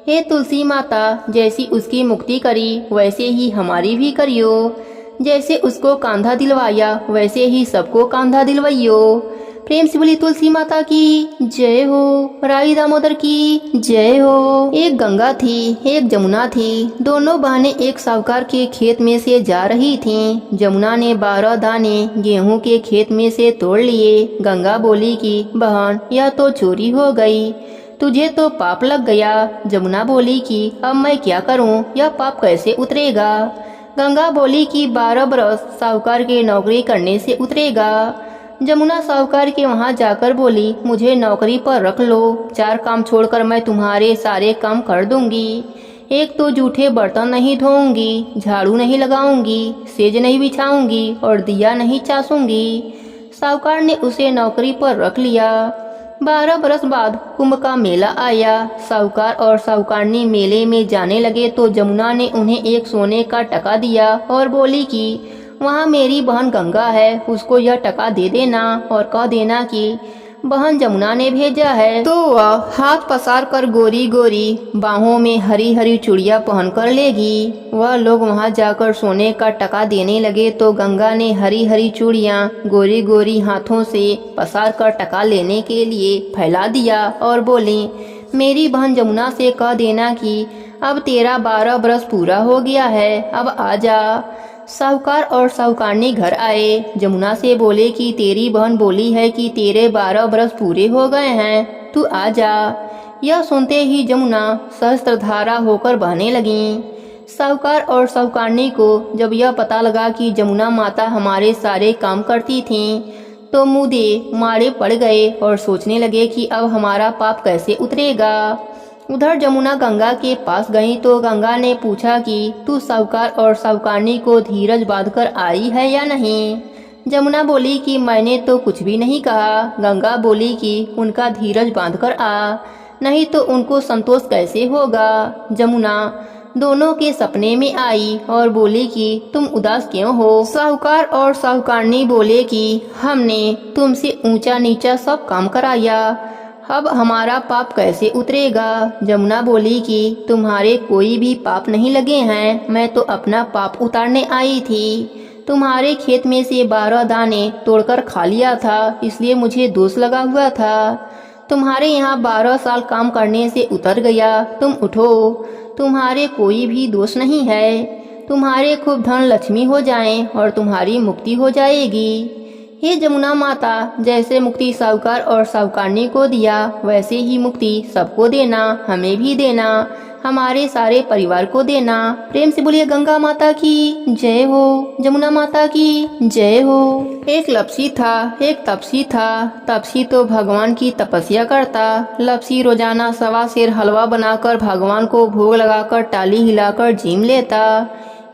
हे तुलसी माता, जैसी उसकी मुक्ति करी वैसे ही हमारी भी करियो। जैसे उसको कांधा दिलवाया वैसे ही सबको कांधा दिलवाइयो। प्रेम से बोली तुलसी माता की जय हो। राई दामोदर की जय हो। एक गंगा थी, एक जमुना थी। दोनों बहनें एक साहूकार के खेत में से जा रही थीं। जमुना ने 12 दाने गेहूं के खेत में से तोड़ लिए। गंगा बोली कि बहन यह तो चोरी हो गई, तुझे तो पाप लग गया। जमुना बोली कि अब मैं क्या करूं, यह पाप कैसे उतरेगा? गंगा बोली कि 12 बरस साहूकार के नौकरी करने से उतरेगा। जमुना साहूकार के वहाँ जाकर बोली मुझे नौकरी पर रख लो, 4 काम छोड़कर मैं तुम्हारे सारे काम कर दूंगी। एक तो जूठे बर्तन नहीं धोऊंगी, झाड़ू नहीं लगाऊंगी, सेज नहीं बिछाऊंगी और दिया नहीं चासूंगी। साहूकार ने उसे नौकरी पर रख लिया। 12 बरस बाद कुंभ का मेला आया। साहूकार और साहूकारनी मेले में जाने लगे तो जमुना ने उन्हें एक सोने का टका दिया और बोली कि वहाँ मेरी बहन गंगा है, उसको यह टका दे देना और कह देना कि बहन जमुना ने भेजा है। तो वह हाथ पसार कर गोरी गोरी बाहों में हरी हरी चूड़ियाँ पहन कर लेगी। वह लोग वहाँ जाकर सोने का टका देने लगे तो गंगा ने हरी हरी चूड़ियाँ गोरी गोरी हाथों से पसार कर टका लेने के लिए फैला दिया और बोली मेरी बहन जमुना से कह देना कि अब तेरा 12 बरस पूरा हो गया है, अब आ जा। साहूकार और साहूकारनी घर आए। जमुना से बोले कि तेरी बहन बोली है कि तेरे 12 बरस पूरे हो गए हैं, तू आ जा। यह सुनते ही जमुना सहस्त्रधारा होकर बहने लगी। साहूकार और साहूकारनी को जब यह पता लगा कि जमुना माता हमारे सारे काम करती थीं, तो मुँह मारे पड़ गए और सोचने लगे कि अब हमारा पाप कैसे उतरेगा। उधर जमुना गंगा के पास गई तो गंगा ने पूछा कि तू साहूकार और साहूकारनी को धीरज बांधकर आई है या नहीं। जमुना बोली कि मैंने तो कुछ भी नहीं कहा। गंगा बोली कि उनका धीरज बांधकर आ, नहीं तो उनको संतोष कैसे होगा। जमुना दोनों के सपने में आई और बोली कि तुम उदास क्यों हो। साहूकार और साहूकारनी बोले कि हमने तुमसे ऊंचा नीचा सब काम कराया, अब हमारा पाप कैसे उतरेगा। जमुना बोली कि तुम्हारे कोई भी पाप नहीं लगे हैं, मैं तो अपना पाप उतारने आई थी। तुम्हारे खेत में से 12 दाने तोड़कर खा लिया था, इसलिए मुझे दोष लगा हुआ था। तुम्हारे यहाँ 12 साल काम करने से उतर गया, तुम उठो, तुम्हारे कोई भी दोष नहीं है। तुम्हारे खूब धन लक्ष्मी हो जाएं और तुम्हारी मुक्ति हो जाएगी। हे जमुना माता, जैसे मुक्ति साहूकार और साहूकारनी को दिया, वैसे ही मुक्ति सबको देना, हमें भी देना, हमारे सारे परिवार को देना। प्रेम से बोलिए गंगा माता की जय हो, जमुना माता की जय हो। एक लपसी था, एक तपसी था। तपसी तो भगवान की तपस्या करता। लपसी रोजाना 1.25 सेर हलवा बनाकर भगवान को भोग लगाकर टाली हिलाकर जीम लेता।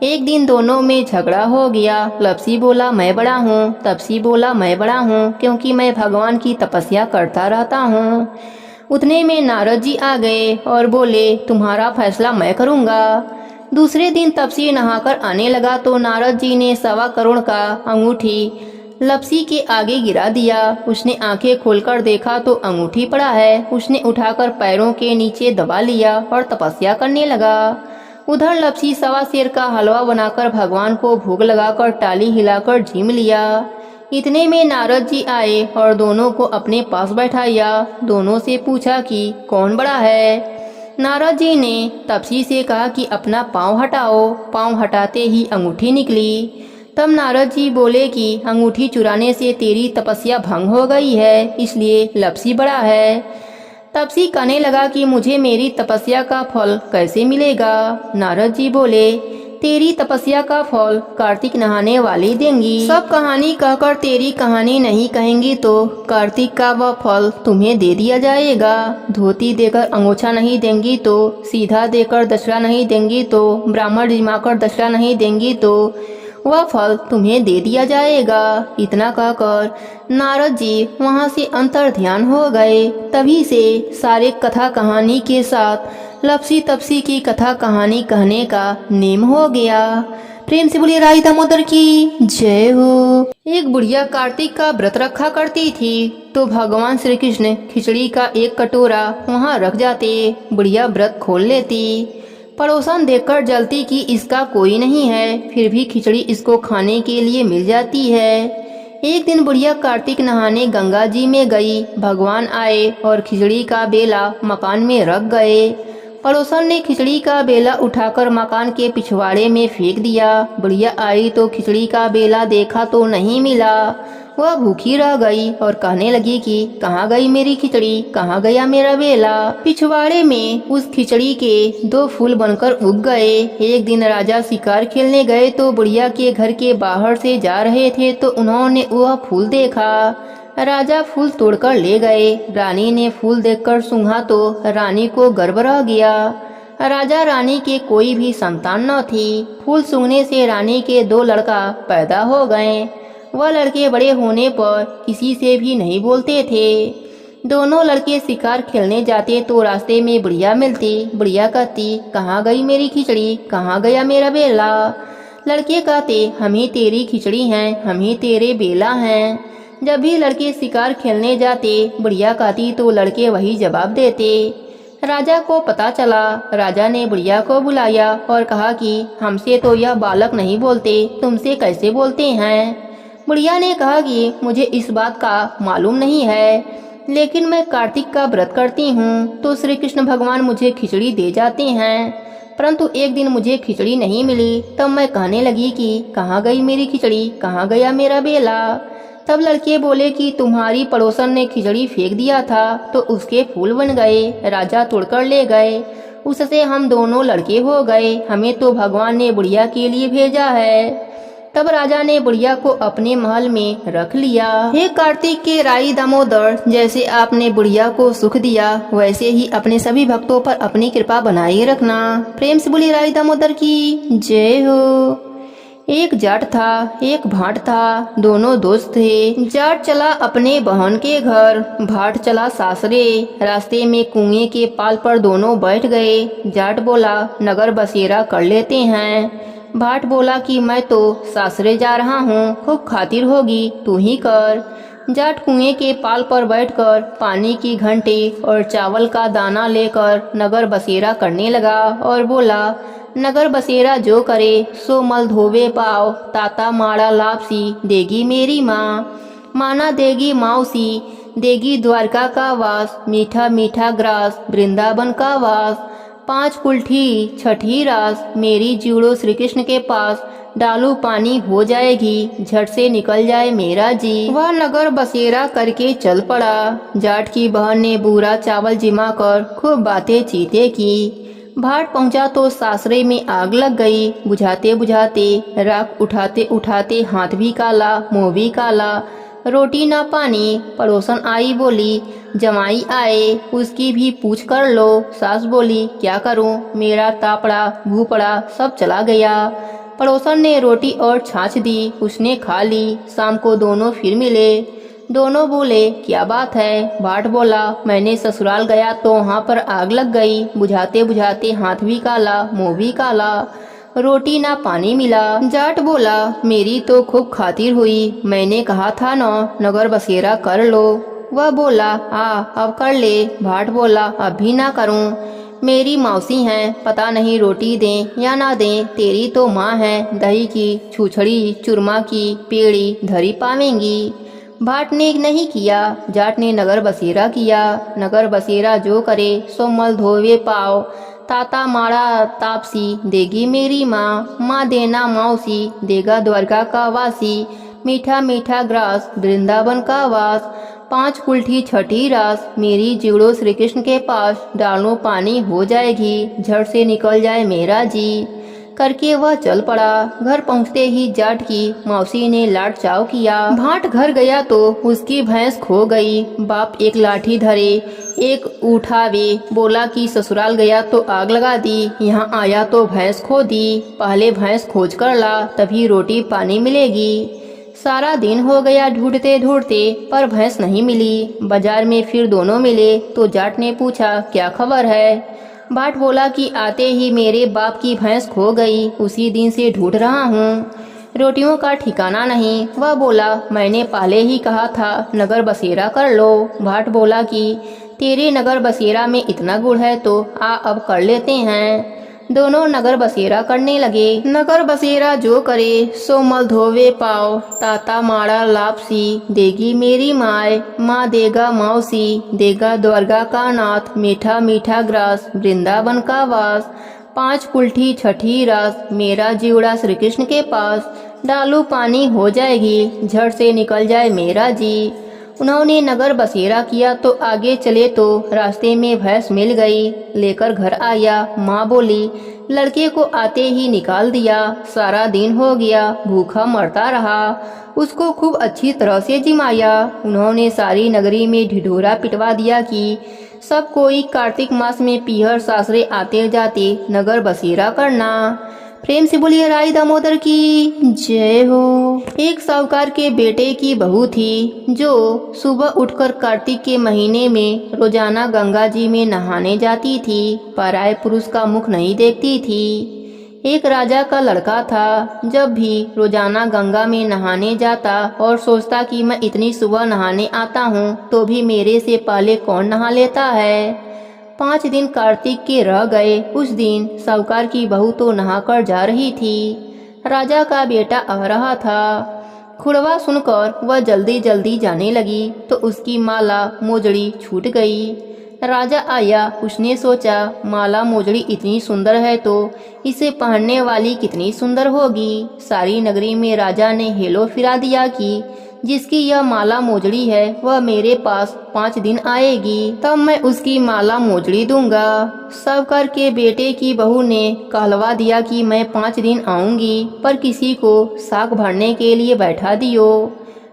एक दिन दोनों में झगड़ा हो गया। लपसी बोला मैं बड़ा हूँ, तपसी बोला मैं बड़ा हूँ, क्योंकि मैं भगवान की तपस्या करता रहता हूँ। उतने में नारद जी आ गए और बोले तुम्हारा फैसला मैं करूँगा। दूसरे दिन तपसी नहाकर आने लगा तो नारद जी ने 1.25 करोड़ का अंगूठी लपसी के आगे गिरा दिया। उसने आंखें खोलकर देखा तो अंगूठी पड़ा है। उसने उठाकर पैरों के नीचे दबा लिया और तपस्या करने लगा। उधर लपसी 1.25 सेर का हलवा बनाकर भगवान को भोग लगाकर टाली हिलाकर झीम लिया। इतने में नारद जी आए और दोनों को अपने पास बैठाया। दोनों से पूछा कि कौन बड़ा है। नारद जी ने तपसी से कहा कि अपना पाँव हटाओ। पाँव हटाते ही अंगूठी निकली। तब नारद जी बोले कि अंगूठी चुराने से तेरी तपस्या भंग हो गई है, इसलिए लपसी बड़ा है। तपसी कहने लगा कि मुझे मेरी तपस्या का फल कैसे मिलेगा। नारद जी बोले तेरी तपस्या का फल कार्तिक नहाने वाली देंगी। सब कहानी कहकर तेरी कहानी नहीं कहेंगी तो कार्तिक का वह फल तुम्हें दे दिया जाएगा। धोती देकर अंगोछा नहीं देंगी तो, सीधा देकर दशरा नहीं देंगी तो, ब्राह्मण जिमाकर दशरा नहीं देंगी तो वह फल तुम्हें दे दिया जाएगा। इतना कहकर नारद जी वहाँ से अंतर ध्यान हो गए। तभी से सारे कथा कहानी के साथ लपसी तपसी की कथा कहानी कहने का नेम हो गया। प्रेम से बोलिए राई दामोदर की जय हो। एक बुढ़िया कार्तिक का व्रत रखा करती थी तो भगवान श्री कृष्ण खिचड़ी का एक कटोरा वहाँ रख जाते। बुढ़िया व्रत खोल लेती। पड़ोसन देखकर जलती कि इसका कोई नहीं है, फिर भी खिचड़ी इसको खाने के लिए मिल जाती है। एक दिन बुढ़िया कार्तिक नहाने गंगा जी में गई। भगवान आए और खिचड़ी का बेला मकान में रख गए। पड़ोसन ने खिचड़ी का बेला उठाकर मकान के पिछवाड़े में फेंक दिया। बुढ़िया आई तो खिचड़ी का बेला देखा तो नहीं मिला। वह भूखी रह गई और कहने लगी कि कहाँ गई मेरी खिचड़ी, कहाँ गया मेरा बेला। पिछवाड़े में उस खिचड़ी के 2 फूल बनकर उग गए। एक दिन राजा शिकार खेलने गए तो बुढ़िया के घर के बाहर से जा रहे थे तो उन्होंने वह फूल देखा। राजा फूल तोड़कर ले गए। रानी ने फूल देखकर सूंघा तो रानी को गर्व रह गया। राजा रानी के कोई भी संतान न थी। फूल सूंघने से रानी के 2 लड़का पैदा हो गए। वह लड़के बड़े होने पर किसी से भी नहीं बोलते थे। दोनों लड़के शिकार खेलने जाते तो रास्ते में बुढ़िया मिलती। बुढ़िया कहती कहाँ गई मेरी खिचड़ी, कहाँ गया मेरा बेला। लड़के कहते हम ही तेरी खिचड़ी हैं, हम ही तेरे बेला हैं। जब भी लड़के शिकार खेलने जाते बुढ़िया कहती तो लड़के वही जवाब देते। राजा को पता चला। राजा ने बुढ़िया को बुलाया और कहा कि हमसे तो यह बालक नहीं बोलते, तुमसे कैसे बोलते हैं। बुढ़िया ने कहा कि मुझे इस बात का मालूम नहीं है, लेकिन मैं कार्तिक का व्रत करती हूँ तो श्री कृष्ण भगवान मुझे खिचड़ी दे जाते हैं, परंतु एक दिन मुझे खिचड़ी नहीं मिली। तब मैं कहने लगी कि कहाँ गई मेरी खिचड़ी, कहाँ गया मेरा बेला। तब लड़के बोले कि तुम्हारी पड़ोसन ने खिचड़ी फेंक दिया था तो उसके फूल बन गए, राजा तोड़कर ले गए, उससे हम दोनों लड़के हो गए, हमें तो भगवान ने बुढ़िया के लिए भेजा है। तब राजा ने बुढ़िया को अपने महल में रख लिया। हे कार्तिक के राई दामोदर, जैसे आपने बुढ़िया को सुख दिया वैसे ही अपने सभी भक्तों पर अपनी कृपा बनाए रखना। प्रेम से बोलिए राई दामोदर की जय हो। एक जाट था, एक भाट था, दोनों दोस्त थे। जाट चला अपने बहन के घर, भाट चला सासरे। रास्ते में कुएं के पाल पर दोनों बैठ गए। जाट बोला, नगर बसेरा कर लेते हैं। भाट बोला कि मैं तो सासरे जा रहा हूँ, खूब खातिर होगी, तू ही कर। जाट कुएं के पाल पर बैठकर पानी की घंटी और चावल का दाना लेकर नगर बसेरा करने लगा और बोला, नगर बसेरा जो करे सो मल धोवे पाव, ताता माड़ा लापसी देगी मेरी माँ। माना देगी मौसी, देगी द्वारका का वास, मीठा मीठा ग्रास वृंदावन का वास। 5 कुल्ठी छठी रास, मेरी जीवड़ो श्री कृष्ण के पास, डालू पानी हो जाएगी, झट से निकल जाए मेरा जी। वह नगर बसेरा करके चल पड़ा। जाट की बहन ने बूरा चावल जिमा कर खूब बातें चीते की। भाट पहुंचा तो सासरे में आग लग गई। बुझाते बुझाते, राख उठाते उठाते हाथ भी काला, मुंह भी काला। रोटी ना पानी। पड़ोसन आई बोली, जमाई आए, उसकी भी पूछ कर लो। सास बोली, क्या करूं, मेरा तापड़ा भूपड़ा सब चला गया। पड़ोसन ने रोटी और छाछ दी, उसने खा ली। शाम को दोनों फिर मिले। दोनों बोले, क्या बात है। भाट बोला, मैंने ससुराल गया तो वहाँ पर आग लग गई। बुझाते बुझाते हाथ भी काला, मुंह भी काला, रोटी ना पानी मिला। जाट बोला, मेरी तो खूब खातिर हुई, मैंने कहा था न नगर बसेरा कर लो। वह बोला, अब कर ले। भाट बोला, अब भी ना करूं, मेरी मौसी हैं, पता नहीं रोटी दें या ना दें। तेरी तो माँ है, दही की छुछड़ी चूरमा की पेड़ी धरी पावेंगी। भाट ने नहीं किया, जाट ने नगर बसेरा किया। नगर बसेरा जो करे सो मल धोवे पाओ, ताता माड़ा तापसी देगी मेरी माँ। माँ देना मौसी, देगा द्वारका का वासी, मीठा मीठा ग्रास वृंदावन का वास। 5 कुल्ठी छठी रास, मेरी जीवड़ो श्री कृष्ण के पास, डालो पानी हो जाएगी, झट से निकल जाए मेरा जी। करके वह चल पड़ा। घर पहुंचते ही जाट की मौसी ने लाट चाव किया। भाट घर गया तो उसकी भैंस खो गई। बाप एक लाठी धरे, एक उठावे, बोला कि ससुराल गया तो आग लगा दी, यहाँ आया तो भैंस खो दी। पहले भैंस खोज कर ला, तभी रोटी पानी मिलेगी। सारा दिन हो गया ढूंढते ढूंढते, पर भैंस नहीं मिली। बाजार में फिर दोनों मिले तो जाट ने पूछा, क्या खबर है। भाट बोला कि आते ही मेरे बाप की भैंस खो गई, उसी दिन से ढूंढ रहा हूँ, रोटियों का ठिकाना नहीं। वह बोला, मैंने पहले ही कहा था नगर बसेरा कर लो। भाट बोला कि तेरे नगर बसेरा में इतना गुड़ है तो अब कर लेते हैं। दोनों नगर बसेरा करने लगे। नगर बसेरा जो करे सो मल धोवे पाओ, ताता माड़ा लापसी देगी मेरी माए। माँ देगा मौसी, देगा द्वारका का नाथ, मीठा मीठा ग्रास वृंदावन का वास। 5 कुल्ठी छठी रास, मेरा जीवड़ा श्री कृष्ण के पास, डालू पानी हो जाएगी, झट से निकल जाए मेरा जी। उन्होंने नगर बसेरा किया तो आगे चले तो रास्ते में भैंस मिल गई। लेकर घर आया। माँ बोली, लड़के को आते ही निकाल दिया। सारा दिन हो गया, भूखा मरता रहा। उसको खूब अच्छी तरह से जिमाया। उन्होंने सारी नगरी में ढिढोरा पिटवा दिया कि सब कोई कार्तिक मास में पीहर सासरे आते जाते नगर बसेरा करना। प्रेम से बोलिए राई दामोदर की जय हो। एक साहूकार के बेटे की बहू थी जो सुबह उठकर कार्तिक के महीने में रोजाना गंगा जी में नहाने जाती थी, पराये पुरुष का मुख नहीं देखती थी। एक राजा का लड़का था, जब भी रोजाना गंगा में नहाने जाता और सोचता कि मैं इतनी सुबह नहाने आता हूँ तो भी मेरे से पहले कौन नहा लेता है। 5 दिन कार्तिक के रह गए। उस दिन साहूकार की बहू तो नहाकर जा रही थी। राजा का बेटा आ रहा था। खुड़वा सुनकर वह जल्दी जल्दी जाने लगी तो उसकी माला मोजड़ी छूट गई। राजा आया, उसने सोचा माला मोजड़ी इतनी सुंदर है तो इसे पहनने वाली कितनी सुंदर होगी। सारी नगरी में राजा ने हेलो फिरा दिया कि जिसकी यह माला मोजड़ी है वह मेरे पास 5 दिन आएगी, तब मैं उसकी माला मोजड़ी दूंगा। साहूकार के बेटे की बहू ने कहलवा दिया कि मैं 5 दिन आऊंगी, पर किसी को साग भरने के लिए बैठा दियो।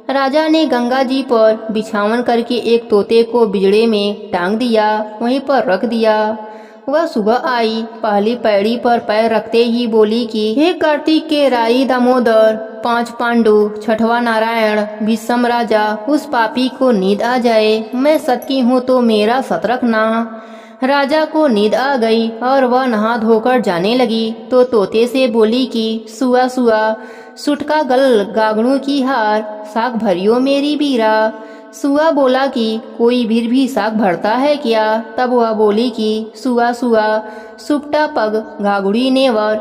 राजा ने गंगा जी पर बिछावन करके एक तोते को बिजड़े में टांग दिया, वहीं पर रख दिया। वह सुबह आई, पहली पैड़ी पर पैर रखते ही बोली कि हे कार्तिक के राई दामोदर, 5 पांडु, 6वां नारायण, भीष्म राजा, उस पापी को नींद आ जाए, मैं सत की हूँ तो मेरा सत रखना। राजा को नींद आ गई और वह नहा धोकर जाने लगी तो तोते से बोली कि सुआ सुआ, सुटका गल गागणों की हार, साग भरियो मेरी बीरा। सुआ बोला कि कोई भी साग भरता है क्या? तब वह बोली कि सुआ सुआ, सुपटा पग घागुड़ी नेवर,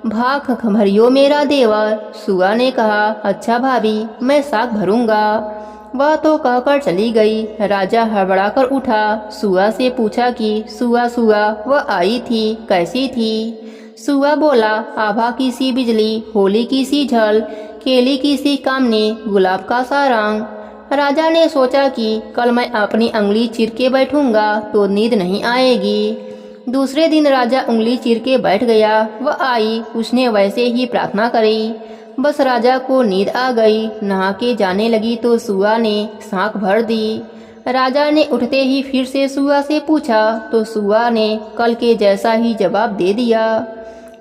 भाख भरियो मेरा देवर। सुआ ने कहा अच्छा भाभी, मैं साग भरूंगा। वह तो कहकर चली गई। राजा हड़बड़ाकर उठा, सुआ से पूछा कि सुआ सुआ, वह आई थी, कैसी थी? सुआ बोला आभा की सी बिजली, होली की सी झल, केली की सी कामनी, गुलाब का सा रंग। राजा ने सोचा कि कल मैं अपनी उंगली चीर के बैठूंगा तो नींद नहीं आएगी। दूसरे दिन राजा उंगली चीर के बैठ गया। वह आई, उसने वैसे ही प्रार्थना करी, बस राजा को नींद आ गई। नहा के जाने लगी तो सुआ ने साँक भर दी। राजा ने उठते ही फिर से सुआ से पूछा तो सुआ ने कल के जैसा ही जवाब दे दिया।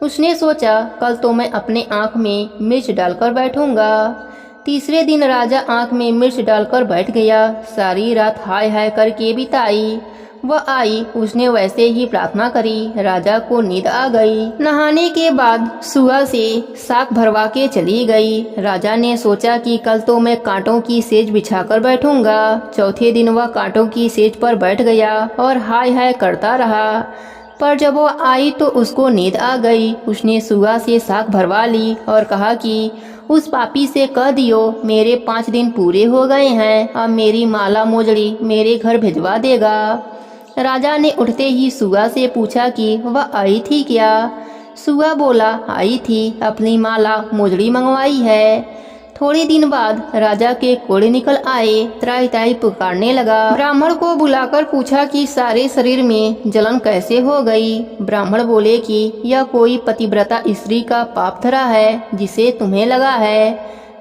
उसने सोचा कल तो मैं अपने आँख में मिर्च डालकर बैठूंगा। तीसरे दिन राजा आँख में मिर्च डालकर बैठ गया। सारी रात हाय हाय करके बिताई। वह आई, उसने वैसे ही प्रार्थना करी। राजा को नींद आ गई। नहाने के बाद सुआ से साग भरवा के चली गई। राजा ने सोचा कि कल तो मैं कांटों की सेज बिछाकर बैठूंगा। चौथे दिन वह कांटों की सेज पर बैठ गया और हाय हाय करता रहा। पर जब वो आई तो उसको नींद आ गई। उसने सुआ से साग भरवा ली और कहा कि उस पापी से कह दियो मेरे 5 दिन पूरे हो गए हैं, अब मेरी माला मोजड़ी मेरे घर भिजवा देगा। राजा ने उठते ही सुआ से पूछा कि वह आई थी क्या? सुआ बोला आई थी, अपनी माला मोजड़ी मंगवाई है। थोड़े दिन बाद राजा के कोड़े निकल आए। त्राई त्राई पुकारने लगा। ब्राह्मण को बुलाकर पूछा कि सारे शरीर में जलन कैसे हो गई। ब्राह्मण बोले कि यह कोई पतिव्रता स्त्री का पाप धरा है जिसे तुम्हें लगा है।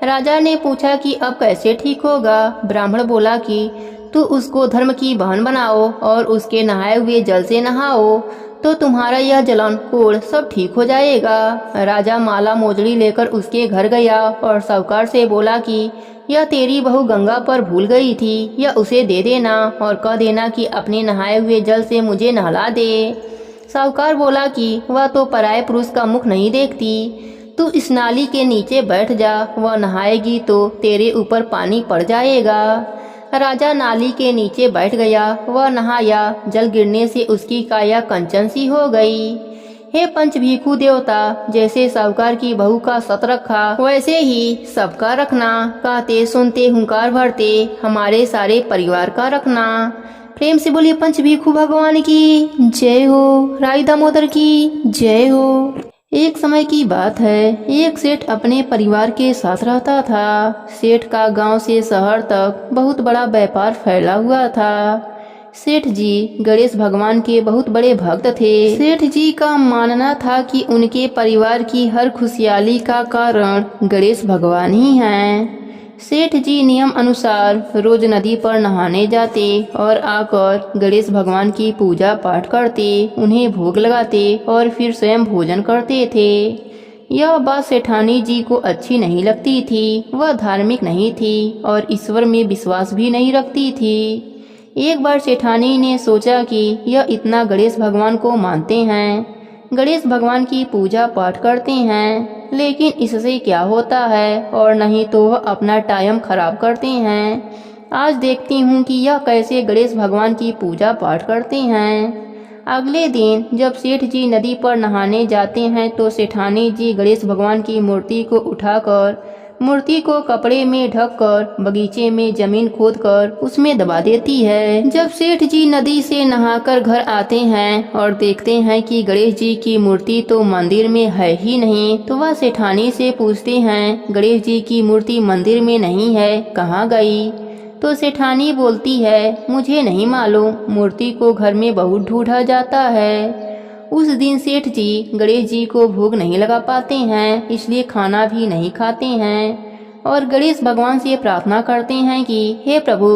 राजा ने पूछा कि अब कैसे ठीक होगा। ब्राह्मण बोला कि तो उसको धर्म की बहन बनाओ और उसके नहाए हुए जल से नहाओ तो तुम्हारा यह जलन कोढ़ सब ठीक हो जाएगा। राजा माला मोजड़ी लेकर उसके घर गया और साहूकार से बोला कि यह तेरी बहू गंगा पर भूल गई थी, यह उसे दे देना और कह देना कि अपने नहाए हुए जल से मुझे नहला दे। साहूकार बोला कि वह तो पराये पुरुष का मुख नहीं देखती, तू इस नाली के नीचे बैठ जा, वह नहाएगी तो तेरे ऊपर पानी पड़ जाएगा। राजा नाली के नीचे बैठ गया। वह नहाया, जल गिरने से उसकी काया कंचन सी हो गई। हे पंच भिखु देवता, जैसे साहूकार की बहू का सत रखा वैसे ही सबका रखना। कहते सुनते हुंकार भरते हमारे सारे परिवार का रखना। प्रेम से बोलिए पंच भिखु भगवान की जय हो, राई दामोदर की जय हो। एक समय की बात है, एक सेठ अपने परिवार के साथ रहता था। सेठ का गांव से शहर तक बहुत बड़ा व्यापार फैला हुआ था। सेठ जी गणेश भगवान के बहुत बड़े भक्त थे। सेठ जी का मानना था कि उनके परिवार की हर खुशहाली का कारण गणेश भगवान ही हैं। सेठ जी नियम अनुसार रोज नदी पर नहाने जाते और आकर गणेश भगवान की पूजा पाठ करते, उन्हें भोग लगाते और फिर स्वयं भोजन करते थे। यह बात सेठानी जी को अच्छी नहीं लगती थी। वह धार्मिक नहीं थी और ईश्वर में विश्वास भी नहीं रखती थी। एक बार सेठानी ने सोचा कि यह इतना गणेश भगवान को मानते हैं, गणेश भगवान की पूजा पाठ करते हैं, लेकिन इससे क्या होता है, और नहीं तो वह अपना टाइम खराब करते हैं। आज देखती हूँ कि यह कैसे गणेश भगवान की पूजा पाठ करते हैं। अगले दिन जब सेठ जी नदी पर नहाने जाते हैं तो सेठानी जी गणेश भगवान की मूर्ति को उठाकर मूर्ति को कपड़े में ढककर बगीचे में जमीन खोदकर उसमें दबा देती है। जब सेठ जी नदी से नहाकर घर आते हैं और देखते हैं कि गणेश जी की मूर्ति तो मंदिर में है ही नहीं, तो वह सेठानी से पूछते हैं गणेश जी की मूर्ति मंदिर में नहीं है, कहाँ गई? तो सेठानी बोलती है मुझे नहीं मालूम, मूर्ति को घर में बहुत ढूंढा जाता है। उस दिन सेठ जी गणेश जी को भोग नहीं लगा पाते हैं, इसलिए खाना भी नहीं खाते हैं और गणेश भगवान से प्रार्थना करते हैं कि हे प्रभु,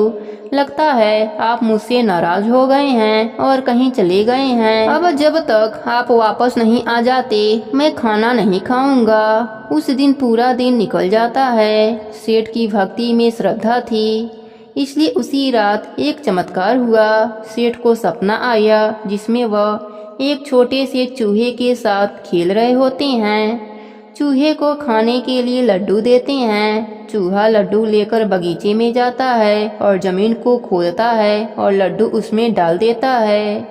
लगता है आप मुझसे नाराज हो गए हैं और कहीं चले गए हैं। अब जब तक आप वापस नहीं आ जाते मैं खाना नहीं खाऊंगा। उस दिन पूरा दिन निकल जाता है। सेठ की भक्ति में श्रद्धा थी, इसलिए उसी रात एक चमत्कार हुआ। सेठ को सपना आया जिसमें वह एक छोटे से चूहे के साथ खेल रहे होते हैं। चूहे को खाने के लिए लड्डू देते हैं। चूहा लड्डू लेकर बगीचे में जाता है और जमीन को खोदता है और लड्डू उसमें डाल देता है।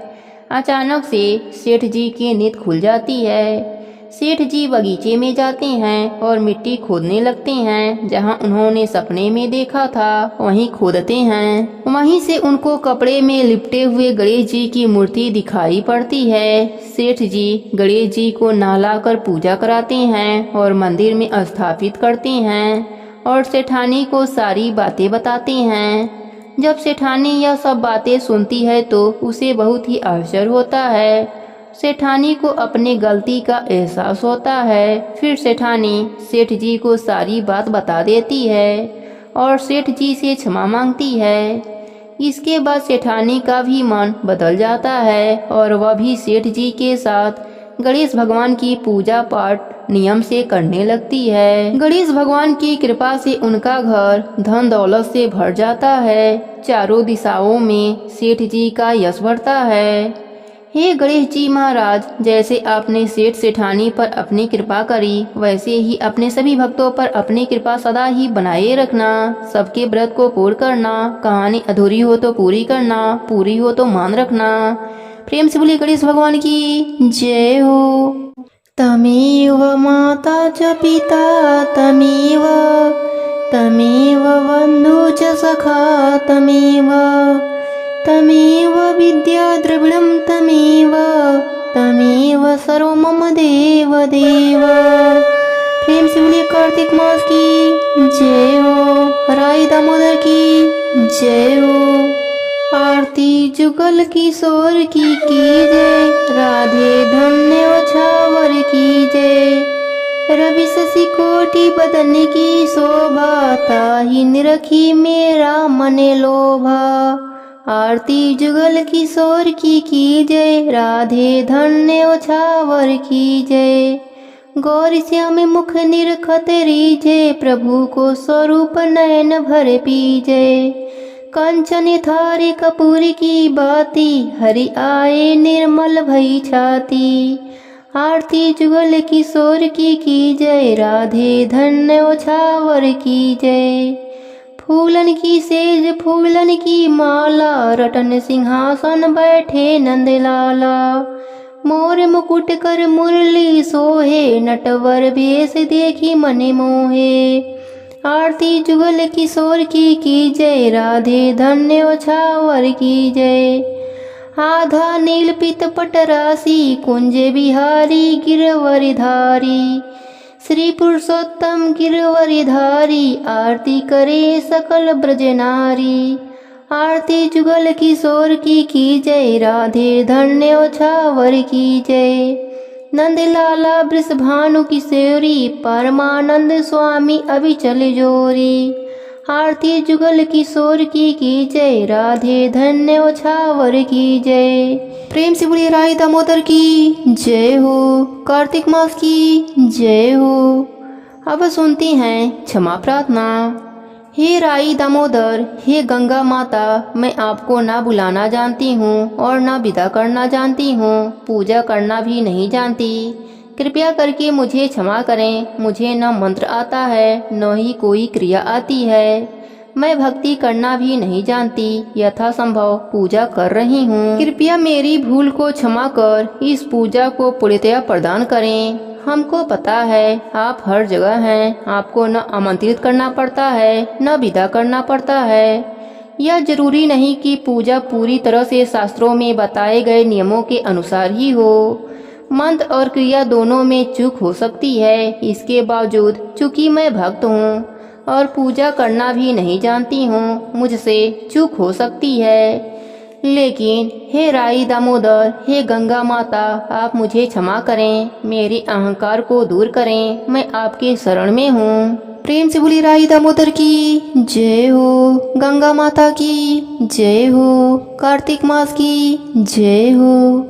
अचानक से सेठ जी की नींद खुल जाती है। सेठ जी बगीचे में जाते हैं और मिट्टी खोदने लगते हैं। जहां उन्होंने सपने में देखा था वहीं खोदते हैं। वहीं से उनको कपड़े में लिपटे हुए गणेश जी की मूर्ति दिखाई पड़ती है। सेठ जी गणेश जी को नहलाकर पूजा कराते हैं और मंदिर में स्थापित करते हैं और सेठानी को सारी बातें बताते हैं। जब सेठानी यह सब बातें सुनती है तो उसे बहुत ही आश्चर्य होता है। सेठानी को अपने गलती का एहसास होता है। फिर सेठानी सेठ जी को सारी बात बता देती है और सेठ जी से क्षमा मांगती है। इसके बाद सेठानी का भी मन बदल जाता है और वह भी सेठ जी के साथ गणेश भगवान की पूजा पाठ नियम से करने लगती है। गणेश भगवान की कृपा से उनका घर धन दौलत से भर जाता है। चारों दिशाओं में सेठ जी का यश बढ़ता है। हे गणेश जी महाराज, जैसे आपने सेठ सेठानी पर अपनी कृपा करी वैसे ही अपने सभी भक्तों पर अपनी कृपा सदा ही बनाए रखना। सबके व्रत को पूर्ण करना, कहानी अधूरी हो तो पूरी करना, पूरी हो तो मान रखना। प्रेम से बोलिए गणेश भगवान की जय हो। तमेव माता च पिता तमेव तमेव बंधु च सखा तमेव विद्या द्रविणं तमेव सर्व मम देव देव। प्रेम से बोलिए कार्तिक मास की जय हो। राई दामोदर की जय हो। आरती जुगल किशोर की जय। राधे धन्य छावर की जय। रवि शशि कोटि बदन की शोभा ताहि निरखी मेरा मन लोभा। आरती जुगल किशोर की जय। राधे धन्य छावर की जय। गौर श्याम मुख निरखत रीजे। प्रभु को स्वरूप नयन भर पीजे। कंचन थारी कपूर की बाती। हरि आए निर्मल भई छाती। आरती जुगल किशोर की जय। राधे धन्य छावर की जय। फूलन की सेज फूलन की माला। रटन सिंहासन बैठे नंदलाला। मोर मुकुट कर मुरली सोहे। नटवर भेष देखी मन मोहे। आरती जुगल किशोर की जय। राधे धन्य छावर की जय। आधा नील पित पट राशि। कुंज बिहारी गिरवरधारी। श्री पुरुषोत्तम गिरवरधारी। आरती करे सकल ब्रज नारी। आरती जुगल किशोर की जय। राधे धन्य छावर की जय। नंदलाला वृषभानु किशोरी। परमानंद स्वामी अविचल जोरी। आरती जुगल किशोर की जय। राधे धन्य छावर की जय। प्रेम से बोलिए राई दामोदर की जय हो। कार्तिक मास की जय हो। अब सुनती हैं क्षमा प्रार्थना। हे राई दामोदर, हे गंगा माता, मैं आपको ना बुलाना जानती हूँ और ना विदा करना जानती हूँ, पूजा करना भी नहीं जानती। कृपया करके मुझे क्षमा करें। मुझे न मंत्र आता है न ही कोई क्रिया आती है। मैं भक्ति करना भी नहीं जानती। यथासंभव पूजा कर रही हूँ। कृपया मेरी भूल को क्षमा कर इस पूजा को पूर्णतया प्रदान करें। हमको पता है आप हर जगह हैं। आपको न आमंत्रित करना पड़ता है न विदा करना पड़ता है। यह जरूरी नहीं कि पूजा पूरी तरह से शास्त्रों में बताए गए नियमों के अनुसार ही हो। मंत्र और क्रिया दोनों में चूक हो सकती है। इसके बावजूद चूंकि मैं भक्त हूँ और पूजा करना भी नहीं जानती हूँ, मुझसे चूक हो सकती है। लेकिन हे राई दामोदर, हे गंगा माता, आप मुझे क्षमा करें। मेरे अहंकार को दूर करें। मैं आपके शरण में हूँ। प्रेम से बोली राई दामोदर की जय हो, गंगा माता की जय हो, कार्तिक मास की जय हो।